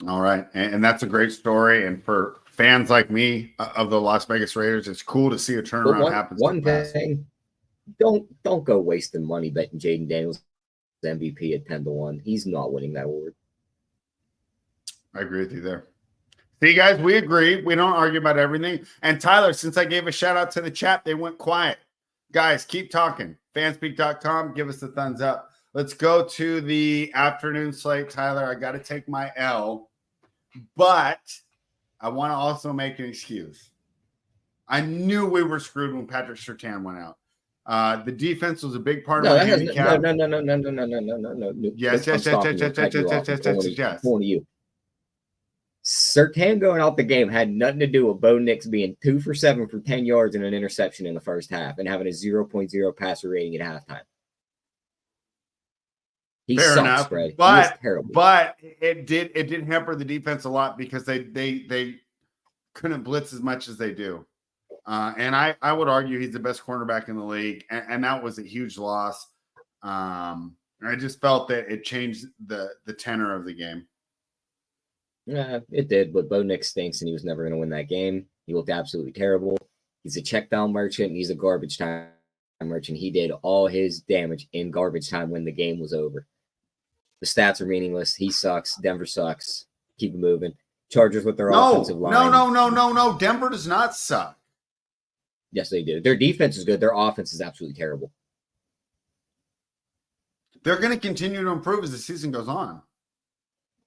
All right. And that's a great story. And for fans like me of the Las Vegas Raiders, it's cool to see a turnaround happen. One thing, don't go wasting money betting Jaden Daniels MVP at 10-1. He's not winning that award. I agree with you there. See, guys, we agree. We don't argue about everything. And Tyler, since I gave a shout out to the chat, they went quiet. Guys, keep talking. Fanspeak.com, give us the thumbs up. Let's go to the afternoon slate. Tyler, I got to take my L, but I want to also make an excuse. I knew we were screwed when Patrick Surtain went out. The defense was a big part of my handicap. No. Yes. Pulling to you. Surtain going out the game had nothing to do with Bo Nix being 2 for 7 for 10 yards and an interception in the first half and having a 0.0 passer rating at halftime. He Fair sucks, enough, Fred. but terrible. But it did hamper the defense a lot because they couldn't blitz as much as they do. And I would argue he's the best cornerback in the league, and that was a huge loss. I just felt that it changed the tenor of the game. Yeah, it did, but Bo Nix stinks, and he was never going to win that game. He looked absolutely terrible. He's a check down merchant, and he's a garbage time merchant. He did all his damage in garbage time when the game was over. The stats are meaningless. He sucks. Denver sucks. Keep it moving. Chargers with their offensive line. No. Denver does not suck. Yes, they do. Their defense is good. Their offense is absolutely terrible. They're going to continue to improve as the season goes on.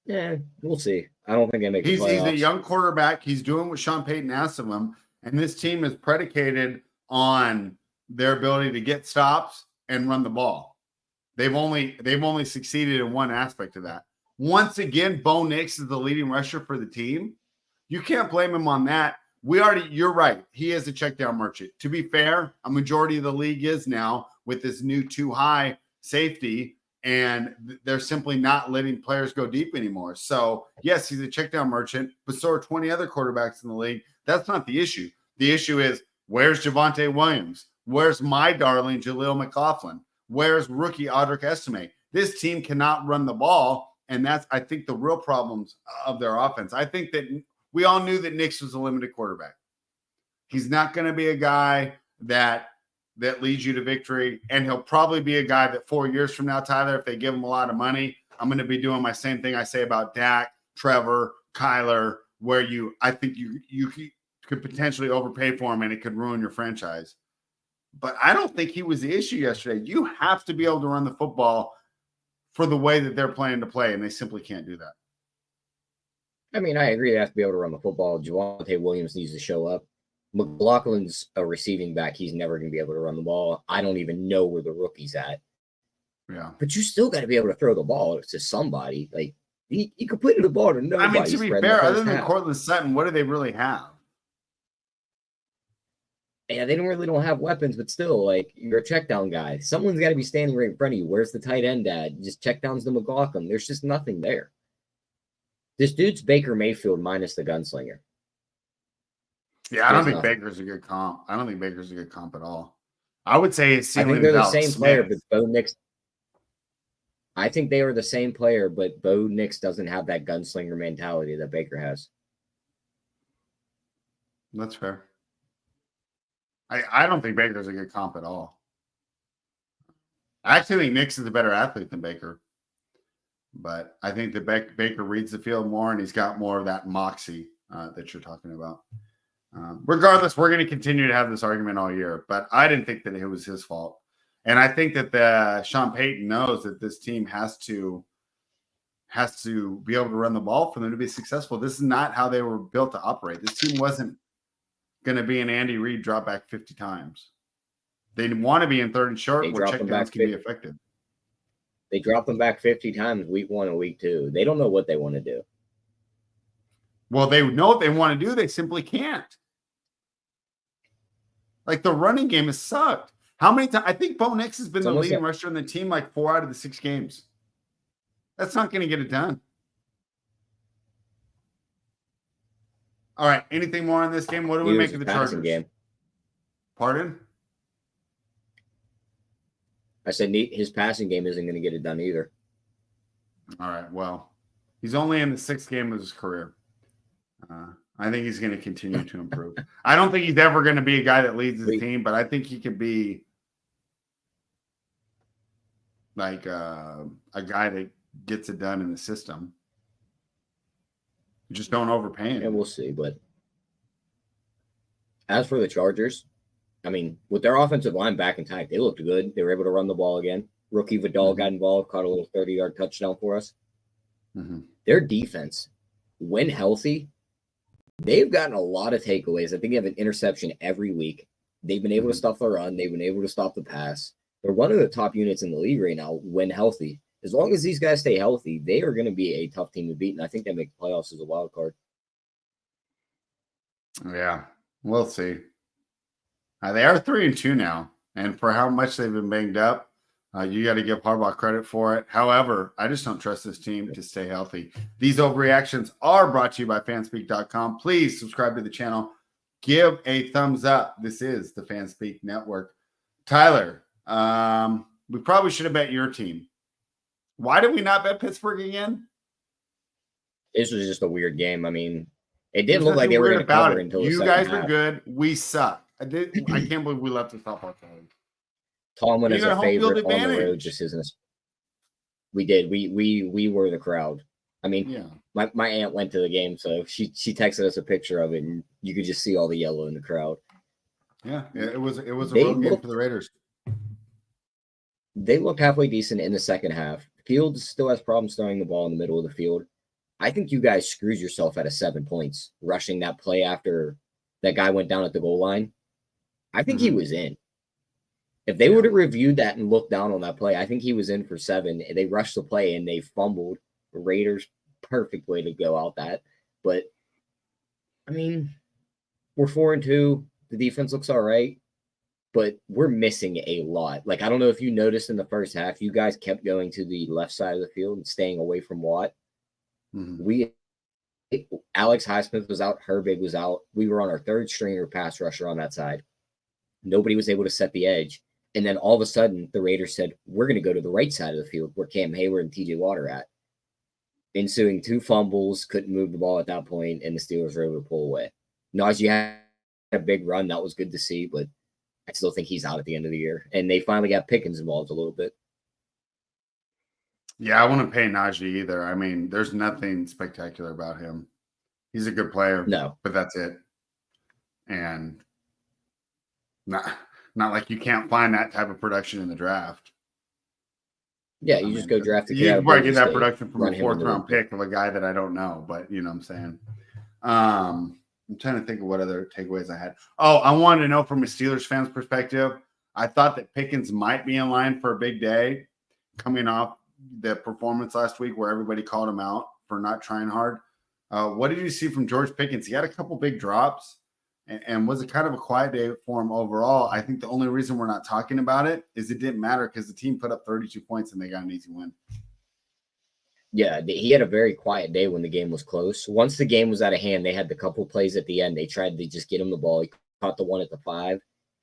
Yeah, we'll see. I don't think they make the playoffs. He's a young quarterback. He's doing what Sean Payton asked of him, and this team is predicated on their ability to get stops and run the ball. They've only succeeded in one aspect of that. Once again, Bo Nix is the leading rusher for the team. You can't blame him on that. You're right. He is a check down merchant. To be fair, a majority of the league is now with this new too high safety, and they're simply not letting players go deep anymore. So yes, he's a check down merchant, but so are 20 other quarterbacks in the league. That's not the issue. The issue is, where's Javonte Williams? Where's my darling Jaleel McLaughlin? Where's rookie Audric Estime? This team cannot run the ball, and that's, I think, the real problems of their offense. I think that we all knew that Nix was a limited quarterback. He's not going to be a guy that leads you to victory, and he'll probably be a guy that 4 years from now, Tyler, if they give him a lot of money, I'm going to be doing my same thing I say about Dak, Trevor, Kyler, where I think you could potentially overpay for him and it could ruin your franchise. But I don't think he was the issue yesterday. You have to be able to run the football for the way that they're planning to play, and they simply can't do that. I mean, I agree they have to be able to run the football. Javonte Williams needs to show up. McLaughlin's a receiving back. He's never going to be able to run the ball. I don't even know where the rookie's at. Yeah. But you still got to be able to throw the ball to somebody. Like, he completed the ball to nobody. I mean, to be fair, other than Cortland Sutton, what do they really have? Yeah, they don't have weapons, but still, like, you're a check down guy. Someone's got to be standing right in front of you. Where's the tight end at? Just check downs to McLaughlin. There's just nothing there. This dude's Baker Mayfield minus the gunslinger. Yeah, I don't think Baker's a good comp. I don't think Baker's a good comp at all. I would say it's ceiling. I think they're the same player, but Bo Nix. I think they are the same player, but Bo Nix doesn't have that gunslinger mentality that Baker has. That's fair. I don't think Baker's a good comp at all. I actually think Nix is a better athlete than Baker. But I think that Baker reads the field more, and he's got more of that moxie that you're talking about. Regardless, we're going to continue to have this argument all year. But I didn't think that it was his fault. And I think that Sean Payton knows that this team has to be able to run the ball for them to be successful. This is not how they were built to operate. This team wasn't going to be an Andy Reid drop back 50 times. They want to be in third and short where checkdowns can be effective. They drop them back 50 times week 1 and week 2. They don't know what they want to do. Well, they know what they want to do. They simply can't. Like, the running game has sucked. How many times? I think Bo Nix has been the leading rusher on the team like 4 out of the 6 games. That's not going to get it done. All right. Anything more on this game? What do we make of the Chargers? Game. Pardon? I said his passing game isn't going to get it done either. All right. Well, he's only in the 6th game of his career. I think he's going to continue to improve. I don't think he's ever going to be a guy that leads the team, but I think he could be like a guy that gets it done in the system. You just don't overpay him. And we'll see. But as for the Chargers, I mean, with their offensive line back intact, they looked good. They were able to run the ball again. Rookie Vidal got involved, caught a little 30-yard touchdown for us. Their defense, when healthy, they've gotten a lot of takeaways. I think they have an interception every week. They've been able to stop the run. They've been able to stop the pass. They're one of the top units in the league right now when healthy. As long as these guys stay healthy, they are going to be a tough team to beat, and I think they make the playoffs as a wild card. Yeah, we'll see. They are 3-2 now, and for how much they've been banged up, you got to give Harbaugh credit for it. However, I just don't trust this team to stay healthy. These overreactions are brought to you by fanspeak.com. Please subscribe to the channel. Give a thumbs up. This is the Fanspeak Network. Tyler, we probably should have bet your team. Why did we not bet Pittsburgh again? This was just a weird game. I mean, it didn't look like they were going to cover until the second half. You guys were good. We suck. I can't believe we left this off our phone. Tomlin is a favorite on the road. Just isn't. We did. We were the crowd. I mean, yeah. My aunt went to the game, so she texted us a picture of it, and you could just see all the yellow in the crowd. Yeah, it was a road game for the Raiders. They looked halfway decent in the second half. Fields still has problems throwing the ball in the middle of the field. I think you guys screwed yourself out of 7 points rushing that play after that guy went down at the goal line. I think he was in. If they would have reviewed that and looked down on that play, I think he was in for 7. They rushed the play and they fumbled. The Raiders, perfect way to go out that. But, I mean, we're 4-2. The defense looks all right. But we're missing a lot. Like, I don't know if you noticed in the first half, you guys kept going to the left side of the field and staying away from Watt. Alex Highsmith was out. Herbig was out. We were on our 3rd stringer pass rusher on that side. Nobody was able to set the edge. And then all of a sudden, the Raiders said, we're going to go to the right side of the field where Cam Hayward and TJ Watt are at. Ensuing 2 fumbles, couldn't move the ball at that point, and the Steelers were able to pull away. Najee had a big run. That was good to see, but I still think he's out at the end of the year. And they finally got Pickens involved a little bit. Yeah, I wouldn't pay Najee either. I mean, there's nothing spectacular about him. He's a good player. No. But that's it. And not like you can't find that type of production in the draft. Yeah, you just go draft a kid You out can of probably Boise get that State, production from run a him into fourth round the- pick of a guy that I don't know, but you know what I'm saying. I'm trying to think of what other takeaways I had. Oh, I wanted to know from a Steelers fan's perspective. I thought that Pickens might be in line for a big day coming off the performance last week where everybody called him out for not trying hard. What did you see from George Pickens? He had a couple big drops and was it kind of a quiet day for him overall. I think the only reason we're not talking about it is it didn't matter because the team put up 32 points and they got an easy win. Yeah, he had a very quiet day when the game was close. Once the game was out of hand, they had the couple plays at the end. They tried to just get him the ball. He caught the one at the 5,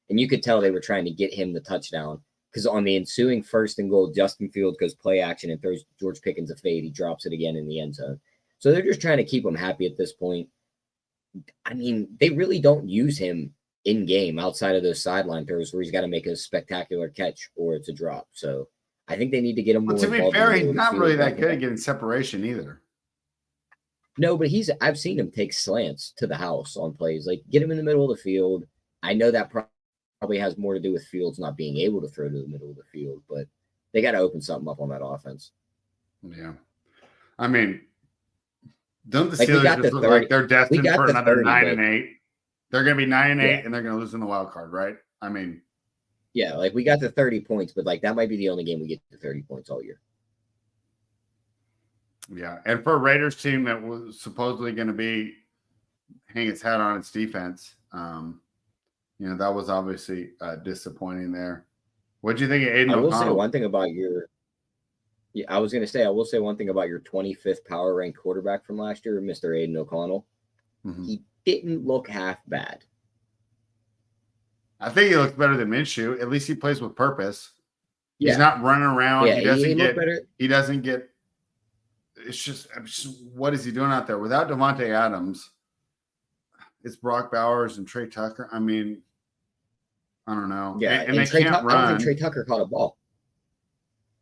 and you could tell they were trying to get him the touchdown because on the ensuing 1st and goal, Justin Fields goes play action and throws George Pickens a fade. He drops it again in the end zone. So they're just trying to keep him happy at this point. I mean, they really don't use him in game outside of those sideline throws where he's got to make a spectacular catch or it's a drop. So I think they need to get him more To be involved. fair, in the he's middle of the not field. really that good at getting separation either. No, but I've seen him take slants to the house on plays. Like, get him in the middle of the field. I know that probably has more to do with Fields not being able to throw to the middle of the field, but they got to open something up on that offense. Yeah. I mean, don't the Like, we Steelers got just the look 30 like they're destined we got for the another 30, 9-8? They're going to be 9-8 Yeah. and they're going to lose in the wild card, right? I mean, Yeah, like we got the 30 points, but like that might be the only game we get to 30 points all year. yeah. And for a Raiders team that was supposedly going to be hang its hat on its defense, you know, that was obviously disappointing there. What do you think of Aiden I will O'Connell? say one thing about your I was going to say I will say one thing about your 25th power ranked quarterback from last year, Mr. Aiden O'Connell. Mhm. He didn't look half bad. I think he looks better than Minshew. At least he plays with purpose. Yeah. He's not running around. Yeah, he doesn't looked better. He doesn't get. It's just what is he doing out there without Devontae Adams? It's Brock Bowers and Trey Tucker. I mean, I don't know. Yeah, and they Trey can't I don't run. think Trey Tucker caught a ball.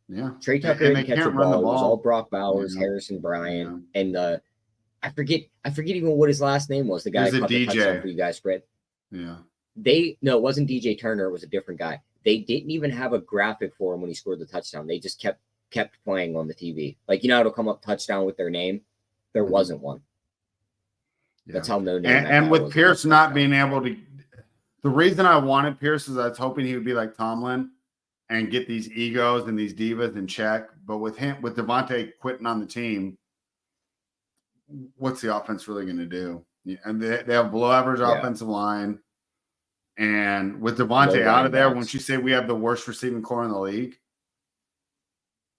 Yeah, Trey Tucker and they didn't catch a can't run the ball. It was ball. all Brock Bowers, Yeah. Harrison Bryant, and I forget even what his last name was. The guy It was that a caught the DJ. touchdown for you guys spread. Yeah, No, it wasn't DJ Turner. It was a different guy. They didn't even have a graphic for him when he scored the touchdown. They just kept playing on the TV. Like, you know how it'll come up touchdown with their name? There wasn't one. yeah. That's how no name. And with Pierce not being able to, the reason I wanted Pierce is I was hoping he would be like Tomlin and get these egos and these divas in check. But with Devontae quitting on the team, what's the offense really going to do? Yeah, and they have below average offensive line. And with Devontae out of there, won't you say we have the worst receiving core in the league?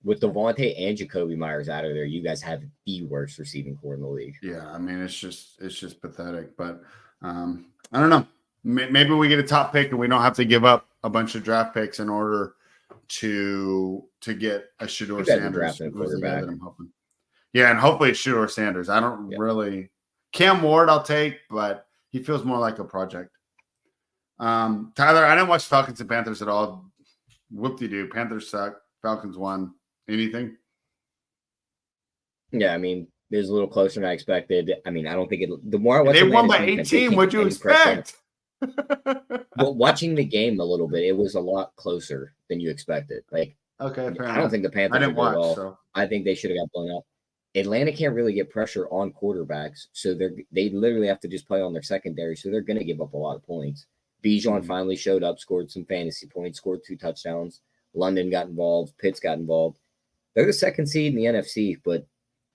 With Devontae and Jacoby Myers out of there, you guys have the worst receiving core in the league. Yeah, I mean, it's just pathetic. But I don't know. Maybe we get a top pick and we don't have to give up a bunch of draft picks in order to get a Shedeur Sanders. Quarterback. That I'm hoping. Yeah, and hopefully it's Shedeur Sanders. I don't really Cam Ward I'll take, but he feels more like a project. Tyler, I didn't watch Falcons and Panthers at all. Whoop-de-doo. Panthers suck. Falcons won. Anything? Yeah, I mean, it was a little closer than I expected. I mean, I don't think the more I watch they won by 18. What'd you expect? But watching the game a little bit, it was a lot closer than you expected. Like, okay, I don't think the Panthers did well. So. I think they should have got blown up. Atlanta can't really get pressure on quarterbacks, so they literally have to just play on their secondary. So they're going to give up a lot of points. Bijan finally showed up, scored some fantasy points, scored 2 touchdowns. London got involved. Pitts got involved. They're the second seed in the NFC, but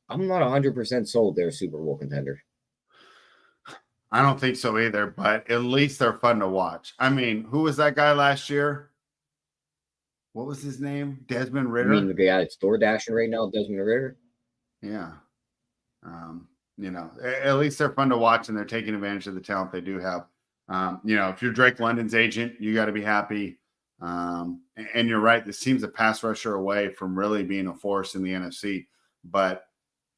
I'm not 100% sold they're a Super Bowl contender. I don't think so either, but at least they're fun to watch. I mean, who was that guy last year? What was his name? Desmond Ridder? You mean the guy that's door dashing right now, Desmond Ridder? Yeah. You know, at least they're fun to watch and they're taking advantage of the talent they do have. You know, if you're Drake London's agent, you got to be happy. And you're right. This team's a pass rusher away from really being a force in the NFC. But,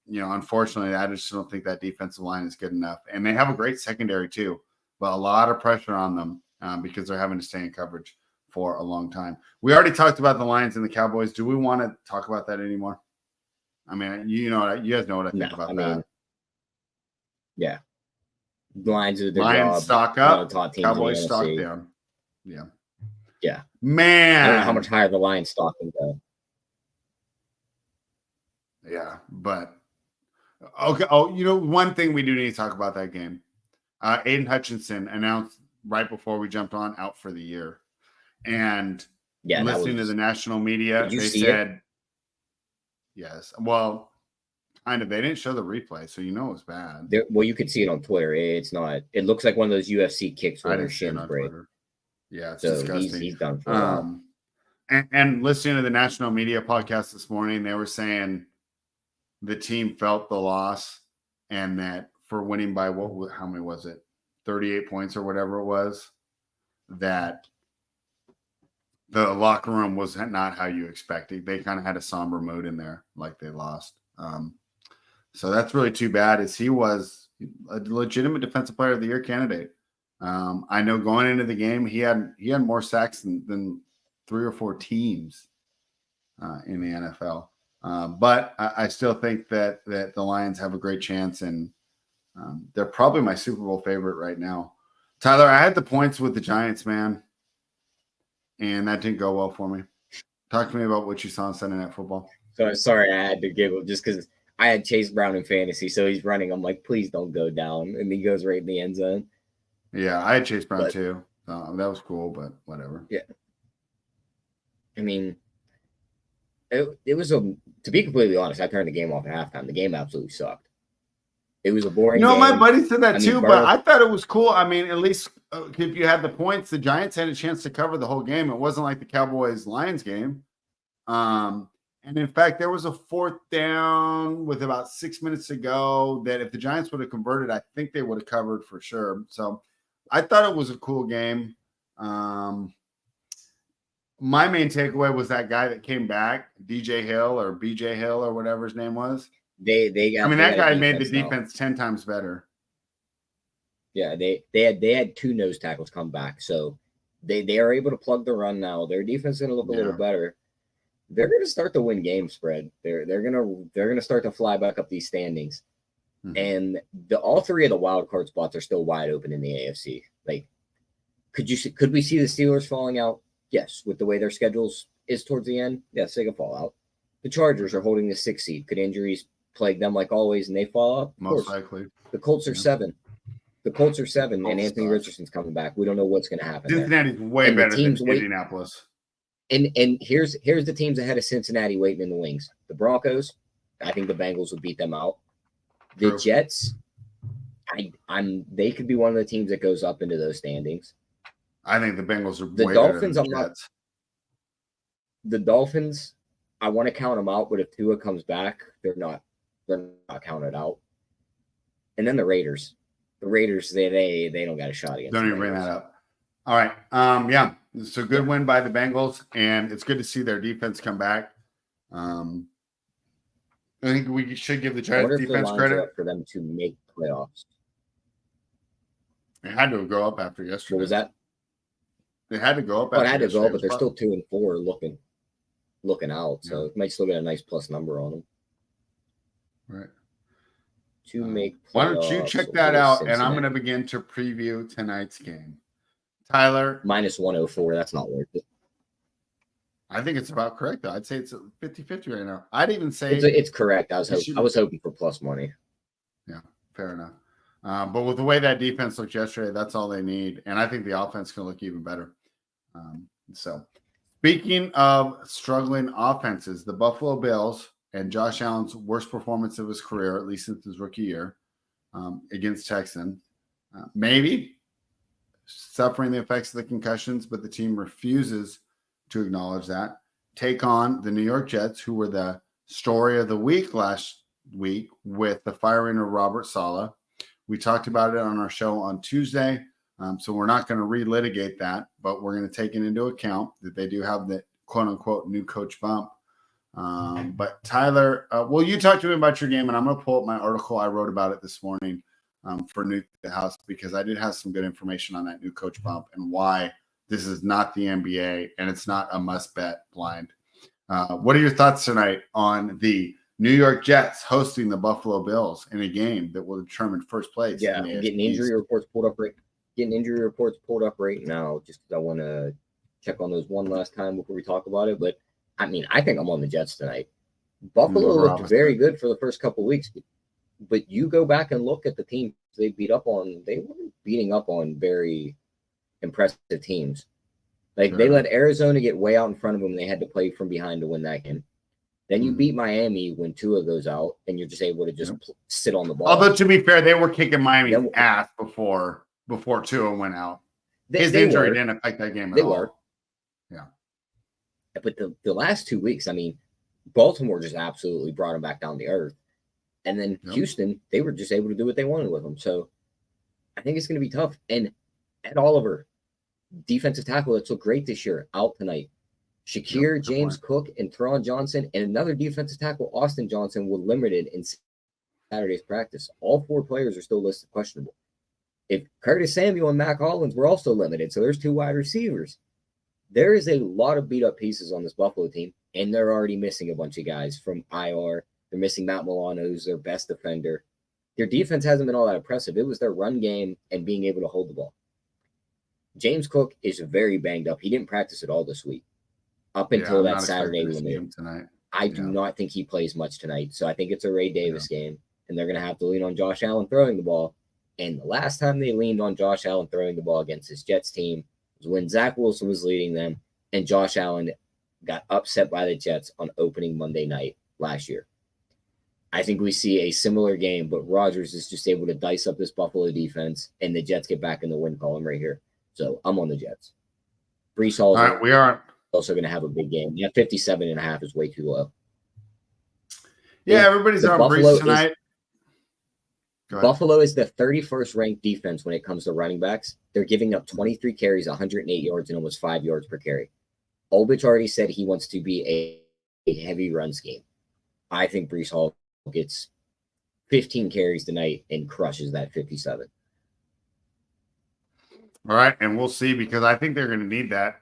you know, unfortunately, I just don't think that defensive line is good enough. And they have a great secondary too, but a lot of pressure on them because they're having to stay in coverage for a long time. We already talked about the Lions and the Cowboys. Do we want to talk about that anymore? I mean, you guys know what I think about that. Yeah. Lions are the Lions stock up, Cowboys stock down. Yeah. Yeah. Man. I don't know how much higher the Lions stock can go. Man. Yeah. I don't know how much higher the Lions stock can go. Yeah. Yeah. Man. I don't know how much higher the Lions stock can go. Yeah. Yeah. Man. I don't know how much higher the Lions stock can go. Yeah. Yeah. Man. I don't know how much higher the Lions stock can go. Yeah. Yeah. Yeah, but okay. Oh, one thing we do need to talk about that game. Aiden Hutchinson announced right before we jumped on out for the year. And Yeah, listening to the national media, Did you they see said yes. Well, kind of. They didn't show the replay, so it was bad. well, you could see it on Twitter. It's not. It looks like one of those UFC kicks I where didn't their see it shins on break. Twitter. Yeah, it's So disgusting. he's done for a while. And listening to the national media podcast this morning, they were saying the team felt the loss and that for winning by how many was it? 38 points or whatever it was, that the locker room was not how you expected. They kind of had a somber mood in there, like they lost. So that's really too bad, as he was a legitimate defensive player of the year candidate. I know going into the game, he had more sacks than 3 or 4 teams in the NFL. But I still think that the Lions have a great chance, and they're probably my Super Bowl favorite right now. Tyler, I had the points with the Giants, man, and that didn't go well for me. Talk to me about what you saw on Sunday Night Football. So sorry, I had to giggle just because I had Chase Brown in fantasy, so he's running. I'm like, please don't go down, and he goes right in the end zone. Yeah, I had Chase Brown too. That was cool, but whatever. Yeah, I mean, it was to be completely honest, I turned the game off at halftime. The game absolutely sucked. It was a boring game. My buddy said that too, Burrow, but I thought it was cool. I mean, at least if you had the points, the Giants had a chance to cover the whole game. It wasn't like the Cowboys-Lions game. And in fact, there was a 4th down with about 6 minutes to go that if the Giants would have converted, I think they would have covered for sure. So I thought it was a cool game. My main takeaway was that guy that came back, DJ Hill or BJ Hill or whatever his name was. That guy made the defense 10 times better. Yeah, they had 2 nose tackles come back, so they are able to plug the run now. Their defense is going to look a little better. They're going to start to win game spread. They're going to start to fly back up these standings, and all 3 of the wild card spots are still wide open in the AFC. Like, could we see the Steelers falling out? Yes, with the way their schedules is towards the end. Yes, they can fall out. The Chargers are holding the 6th seed. Could injuries plague them like always and they fall out? Most likely. The Colts are 7. The Colts are 7, and Anthony Richardson's coming back. We don't know what's going to happen. Cincinnati's way better than Indianapolis. And here's the teams ahead of Cincinnati waiting in the wings. The Broncos, I think the Bengals would beat them out. The Jets, they could be one of the teams that goes up into those standings. I think the Bengals are way Dolphins. Better than the Jets. The Dolphins, I want to count them out, but if Tua comes back, they're not counted out. And then the Raiders. The Raiders, they don't got a shot against. Don't even bring that up. All right. Yeah. It's a good win by the Bengals, and it's good to see their defense come back. I think we should give the Giants defense credit for them to make playoffs. They had to go up after yesterday. What was that? They had to go up. It had to go up, but they're still 2-4 looking out. So it might still get a nice plus number on them. Right. To make why don't you check that out? And I'm going to begin to preview tonight's game. Tyler. Minus 104. That's not worth it. I think it's about correct, though. I'd say it's 50-50 right now. I'd even say it's correct. I was hoping for plus money. Yeah, fair enough. But with the way that defense looked yesterday, that's all they need. And I think the offense can look even better. So speaking of struggling offenses, the Buffalo Bills and Josh Allen's worst performance of his career, at least since his rookie year, against Texans. Maybe suffering the effects of the concussions, but the team refuses to acknowledge that. Take on the New York Jets, who were the story of the week last week with the firing of Robert Saleh. We talked about it on our show on Tuesday, so we're not going to relitigate that, but we're going to take it into account that they do have the quote-unquote new coach bump. But Tyler, well, you talk to me about your game, and I'm going to pull up my article I wrote about it this morning for New to the House, because I did have some good information on that new coach bump and why this is not the NBA and it's not a must-bet blind. What are your thoughts tonight on the New York Jets hosting the Buffalo Bills in a game that will determine first place? Yeah, I'm getting injury reports pulled up right now, just because I want to check on those one last time before we talk about it. But I mean, I think I'm on the Jets tonight. Buffalo We're looked opposite. very good for the first couple of weeks, but you go back and look at the team they beat up on. They weren't beating up on very impressive teams. Like they let Arizona get way out in front of them. They had to play from behind to win that game. Then you beat Miami when Tua goes out, and you're just able to just sit on the ball. Although to be fair, they were kicking Miami's ass before Tua went out. His injury didn't affect that game at all. Yeah. But the last 2 weeks, I mean, Baltimore just absolutely brought him back down to earth. And then Houston, they were just able to do what they wanted with him. So I think it's going to be tough. And Ed Oliver, defensive tackle that's looked great this year, out tonight. Shakir, James Cook, and Teron Johnson, and another defensive tackle, Austin Johnson, were limited in Saturday's practice. All 4 players are still listed questionable. If Curtis Samuel and Mac Hollins were also limited, so there's 2 wide receivers. There is a lot of beat-up pieces on this Buffalo team, and they're already missing a bunch of guys from IR. They're missing Matt Milano, who's their best defender. Their defense hasn't been all that impressive. It was their run game and being able to hold the ball. James Cook is very banged up. He didn't practice at all this week. Up until that Saturday limit. I do not think he plays much tonight. So I think it's a Ray Davis game, and they're going to have to lean on Josh Allen throwing the ball. And the last time they leaned on Josh Allen throwing the ball against his Jets team was when Zach Wilson was leading them, and Josh Allen got upset by the Jets on opening Monday night last year. I think we see a similar game, but Rodgers is just able to dice up this Buffalo defense, and the Jets get back in the win column right here. So I'm on the Jets. Brees Hall. All right, we are also going to have a big game. Yeah, 57.5 is way too low. Yeah, everybody's on Brees tonight. Buffalo is the 31st ranked defense when it comes to running backs. They're giving up 23 carries, 108 yards, and almost 5 yards per carry. Olbich already said he wants to be a heavy run scheme. I think Brees Hall gets 15 carries tonight and crushes that 57. All right, and we'll see, because I think they're going to need that.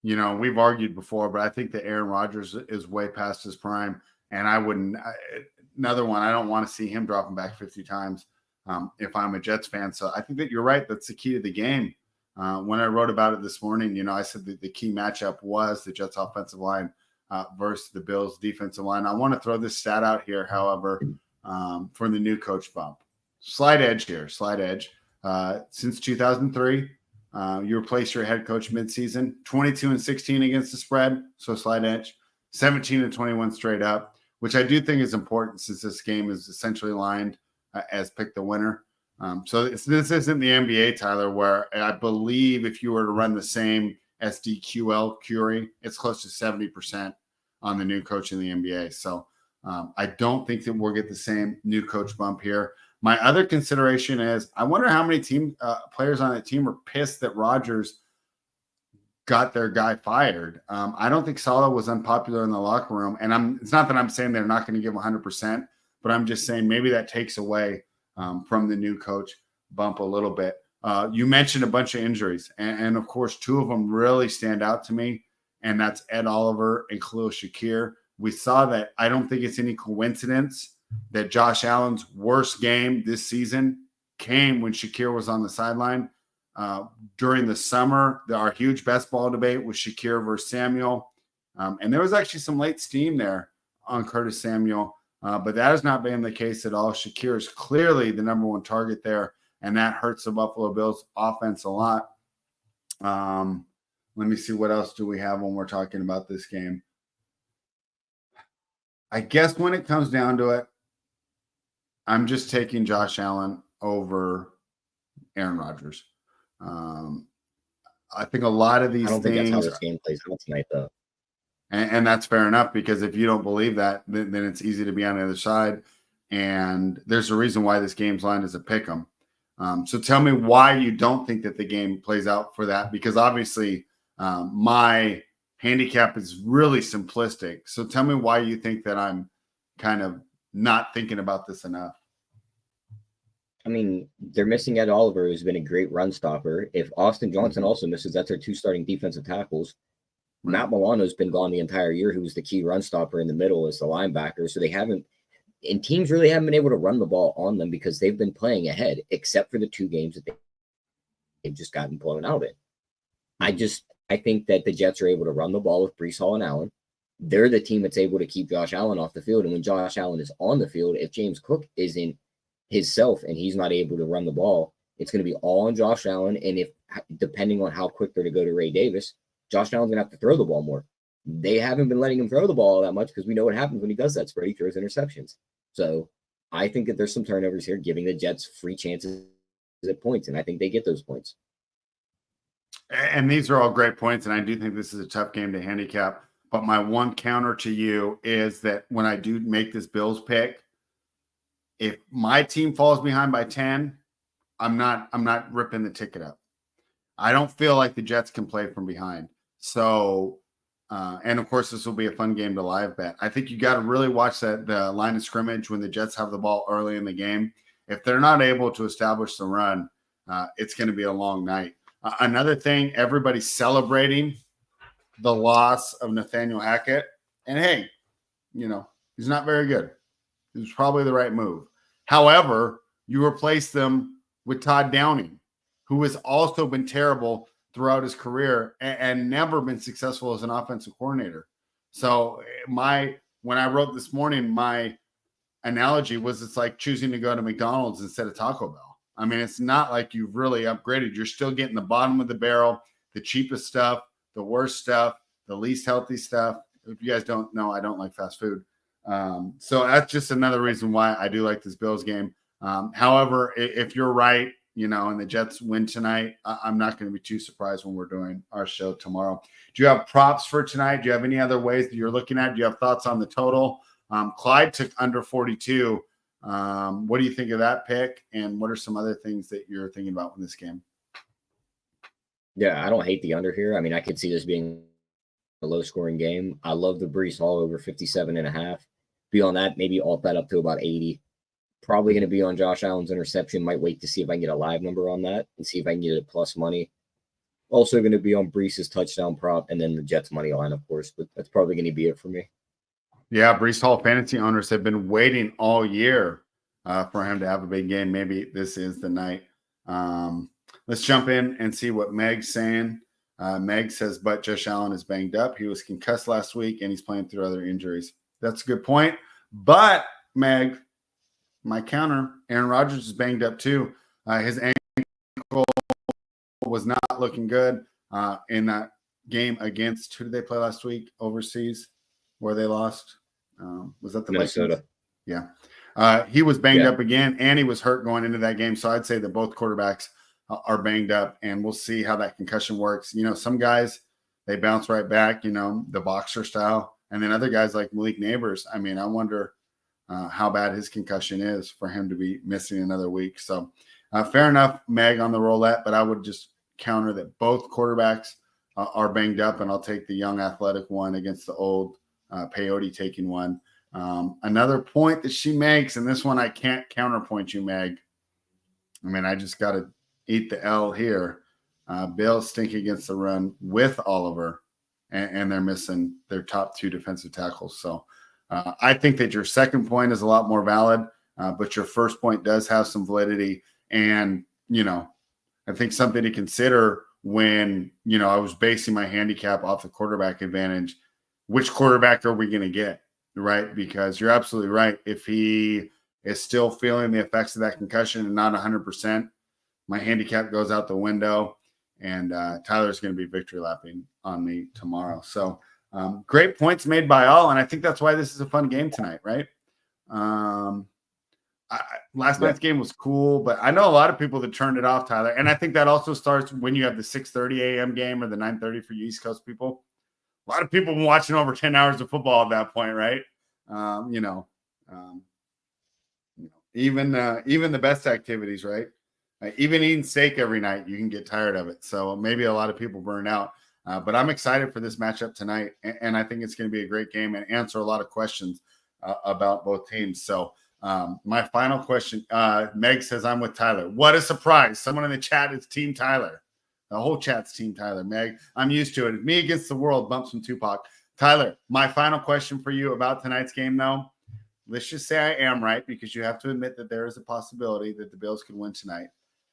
We've argued before, but I think that Aaron Rodgers is way past his prime, and another one, I don't want to see him dropping back 50 times if I'm a Jets fan. So I think that you're right. That's the key to the game. When I wrote about it this morning, I said that the key matchup was the Jets offensive line versus the Bills defensive line. I want to throw this stat out here, however, for the new coach bump. Slight edge. Since 2003, you replace your head coach midseason, 22-16 against the spread, so slight edge, 17-21 straight up, which I do think is important since this game is essentially lined as pick the winner. So this isn't the NBA, Tyler, where I believe if you were to run the same SDQL query, it's close to 70% on the new coach in the NBA. So I don't think that we'll get the same new coach bump here. My other consideration is I wonder how many players on that team are pissed that Rodgers got their guy fired. I don't think Saleh was unpopular in the locker room. And it's not that I'm saying they're not going to give 100%, but I'm just saying maybe that takes away from the new coach bump a little bit. You mentioned a bunch of injuries. And of course, 2 of them really stand out to me. And that's Ed Oliver and Khalil Shakir. We saw that. I don't think it's any coincidence that Josh Allen's worst game this season came when Shakir was on the sideline. During the summer, our huge best ball debate was Shakir versus Samuel. And there was actually some late steam there on Curtis Samuel, but that has not been the case at all. Shakir is clearly the number 1 target there, and that hurts the Buffalo Bills offense a lot. Let me see, what else do we have when we're talking about this game? I guess when it comes down to it, I'm just taking Josh Allen over Aaron Rodgers. I think a lot of these things. I don't think that's how this game plays out tonight, though. And that's fair enough, because if you don't believe that, then it's easy to be on the other side. And there's a reason why this game's line is a pick 'em. So tell me why you don't think that the game plays out for that, because obviously my handicap is really simplistic. So tell me why you think that I'm kind of not thinking about this enough. I mean, they're missing Ed Oliver, who's been a great run stopper. If Austin Johnson also misses, that's our 2 starting defensive tackles. Right. Matt Milano's been gone the entire year, who was the key run stopper in the middle as the linebacker. So teams really haven't been able to run the ball on them because they've been playing ahead, except for the 2 games that they've just gotten blown out in. I think that the Jets are able to run the ball with Brees Hall and Allen. they're the team that's able to keep Josh Allen off the field. And when Josh Allen is on the field, if James Cook isn't his self and he's not able to run the ball, it's going to be all on Josh Allen. And if, depending on how quick they're to go to Ray Davis, Josh Allen's going to have to throw the ball more. They haven't been letting him throw the ball that much because we know what happens when he does that spread. He throws interceptions. So I think that there's some turnovers here, giving the Jets free chances at points. And I think they get those points. And these are all great points. And I do think this is a tough game to handicap. But my one counter to you is that when I do make this Bills pick, if my team falls behind by 10, I'm not ripping the ticket up. I don't feel like the Jets can play from behind. So, and of course, this will be a fun game to live bet. I think you got to really watch the line of scrimmage when the Jets have the ball early in the game. If they're not able to establish the run, it's going to be a long night. Another thing, everybody's celebrating the loss of Nathaniel Hackett. And hey, he's not very good. It was probably the right move. However, you replace them with Todd Downing, who has also been terrible throughout his career and never been successful as an offensive coordinator. So when I wrote this morning, my analogy was it's like choosing to go to McDonald's instead of Taco Bell. I mean, it's not like you've really upgraded. You're still getting the bottom of the barrel, the cheapest stuff, the worst stuff, the least healthy stuff. If you guys don't know, I don't like fast food. So that's just another reason why I do like this Bills game. However, if you're right, and the Jets win tonight, I'm not going to be too surprised when we're doing our show tomorrow. Do you have props for tonight? Do you have any other ways that you're looking at? Do you have thoughts on the total? Clyde took under 42. What do you think of that pick? And what are some other things that you're thinking about in this game? Yeah, I don't hate the under here. I mean, I could see this being a low-scoring game. I love the Brees Hall over 57.5. Beyond that, maybe alt that up to about 80. Probably going to be on Josh Allen's interception. Might wait to see if I can get a live number on that and see if I can get it plus money. Also going to be on Brees' touchdown prop and then the Jets money line, of course. But that's probably going to be it for me. Yeah, Brees Hall fantasy owners have been waiting all year for him to have a big game. Maybe this is the night. Let's jump in and see what Meg's saying. Meg says, but Josh Allen is banged up. He was concussed last week, and he's playing through other injuries. That's a good point. But, Meg, my counter, Aaron Rodgers is banged up too. His ankle was not looking good in that game against, who did they play last week overseas where they lost? Was that the Minnesota? Vikings? Yeah. He was banged up again, and he was hurt going into that game. So I'd say that both quarterbacks are banged up, and we'll see how that concussion works. Some guys, they bounce right back, the boxer style. And then other guys like Malik Neighbors, I mean, I wonder how bad his concussion is for him to be missing another week. So fair enough, Meg, on the roulette, but I would just counter that both quarterbacks are banged up, and I'll take the young athletic one against the old peyote taking one. Another point that she makes, and this one I can't counterpoint you, Meg. I mean, I just got to eat the L here. Bills stink against the run with Oliver, and they're missing their top two defensive tackles. So I think that your second point is a lot more valid, but your first point does have some validity. And, I think something to consider when, I was basing my handicap off the quarterback advantage, which quarterback are we going to get, right? Because you're absolutely right. If he is still feeling the effects of that concussion and not 100%, my handicap goes out the window, and Tyler's going to be victory lapping on me tomorrow. So great points made by all, and I think that's why this is a fun game tonight, right? Last night's game was cool, but I know a lot of people that turned it off, Tyler, and I think that also starts when you have the 6:30 a.m. game or the 9:30 for you East Coast people. A lot of people have been watching over 10 hours of football at that point, right? Even the best activities, right? Even eating steak every night, you can get tired of it. So maybe a lot of people burn out. But I'm excited for this matchup tonight, and I think it's going to be a great game and answer a lot of questions about both teams. So my final question, Meg says, I'm with Tyler. What a surprise. Someone in the chat is Team Tyler. The whole chat's Team Tyler. Meg, I'm used to it. Me against the world, bumps from Tupac. Tyler, my final question for you about tonight's game, though. Let's just say I am right, because you have to admit that there is a possibility that the Bills could win tonight.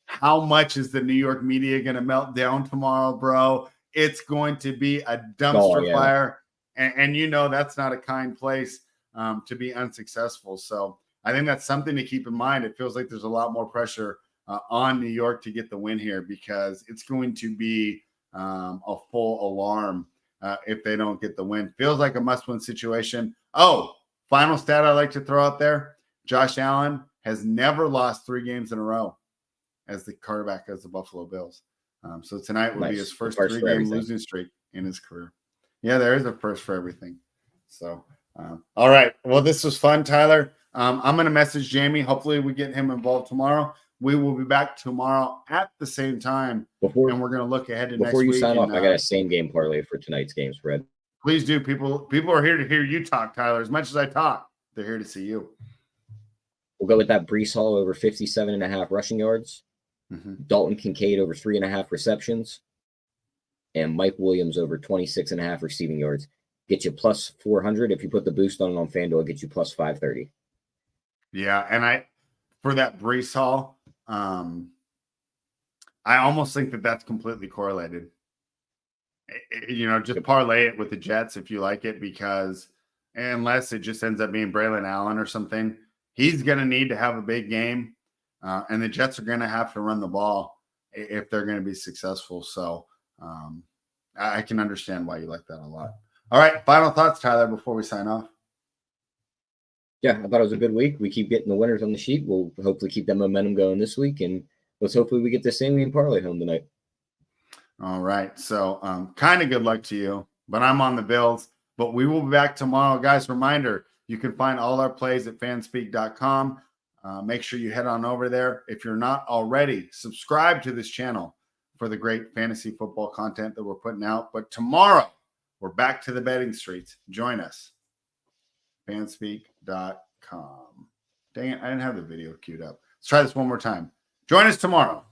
How much is the New York media going to melt down tomorrow, bro? It's going to be a dumpster fire. And that's not a kind place to be unsuccessful. So I think that's something to keep in mind. It feels like there's a lot more pressure on New York to get the win here, because it's going to be a full alarm if they don't get the win. Feels like a must-win situation. Oh, final stat I like to throw out there: Josh Allen has never lost 3 games in a row as the quarterback of the Buffalo Bills. So tonight would be his first 3-game losing streak in his career. Yeah, there is a first for everything. So, all right. Well, this was fun, Tyler. I'm going to message Jamie. Hopefully we get him involved tomorrow. We will be back tomorrow at the same time, and we're going to look ahead to next week. Before you sign off, I got a same game parlay for tonight's games, Fred. Please do. People are here to hear you talk, Tyler. As much as I talk, they're here to see you. We'll go with that Breece Hall over 57.5 rushing yards. Dalton Kincaid over 3.5 receptions. And Mike Williams over 26.5 receiving yards. Get you plus 400. If you put the boost on FanDuel, it'll get you plus 530. Yeah, and for that Breece Hall, I almost think that's completely correlated. Just parlay it with the Jets if you like it, because unless it just ends up being Braylon Allen or something, he's going to need to have a big game, and the Jets are going to have to run the ball if they're going to be successful. So I can understand why you like that a lot. All right, final thoughts, Tyler, before we sign off. Yeah, I thought it was a good week. We keep getting the winners on the sheet. We'll hopefully keep that momentum going this week, and let's hopefully we get the same game parlay home tonight. All right, so kind of good luck to you, but I'm on the Bills. But we will be back tomorrow. Guys, reminder, you can find all our plays at fanspeak.com. Make sure you head on over there. If you're not already, subscribe to this channel for the great fantasy football content that we're putting out. But tomorrow, we're back to the betting streets. Join us. Fanspeak.com. Dang it, I didn't have the video queued up. Let's try this one more time. Join us tomorrow.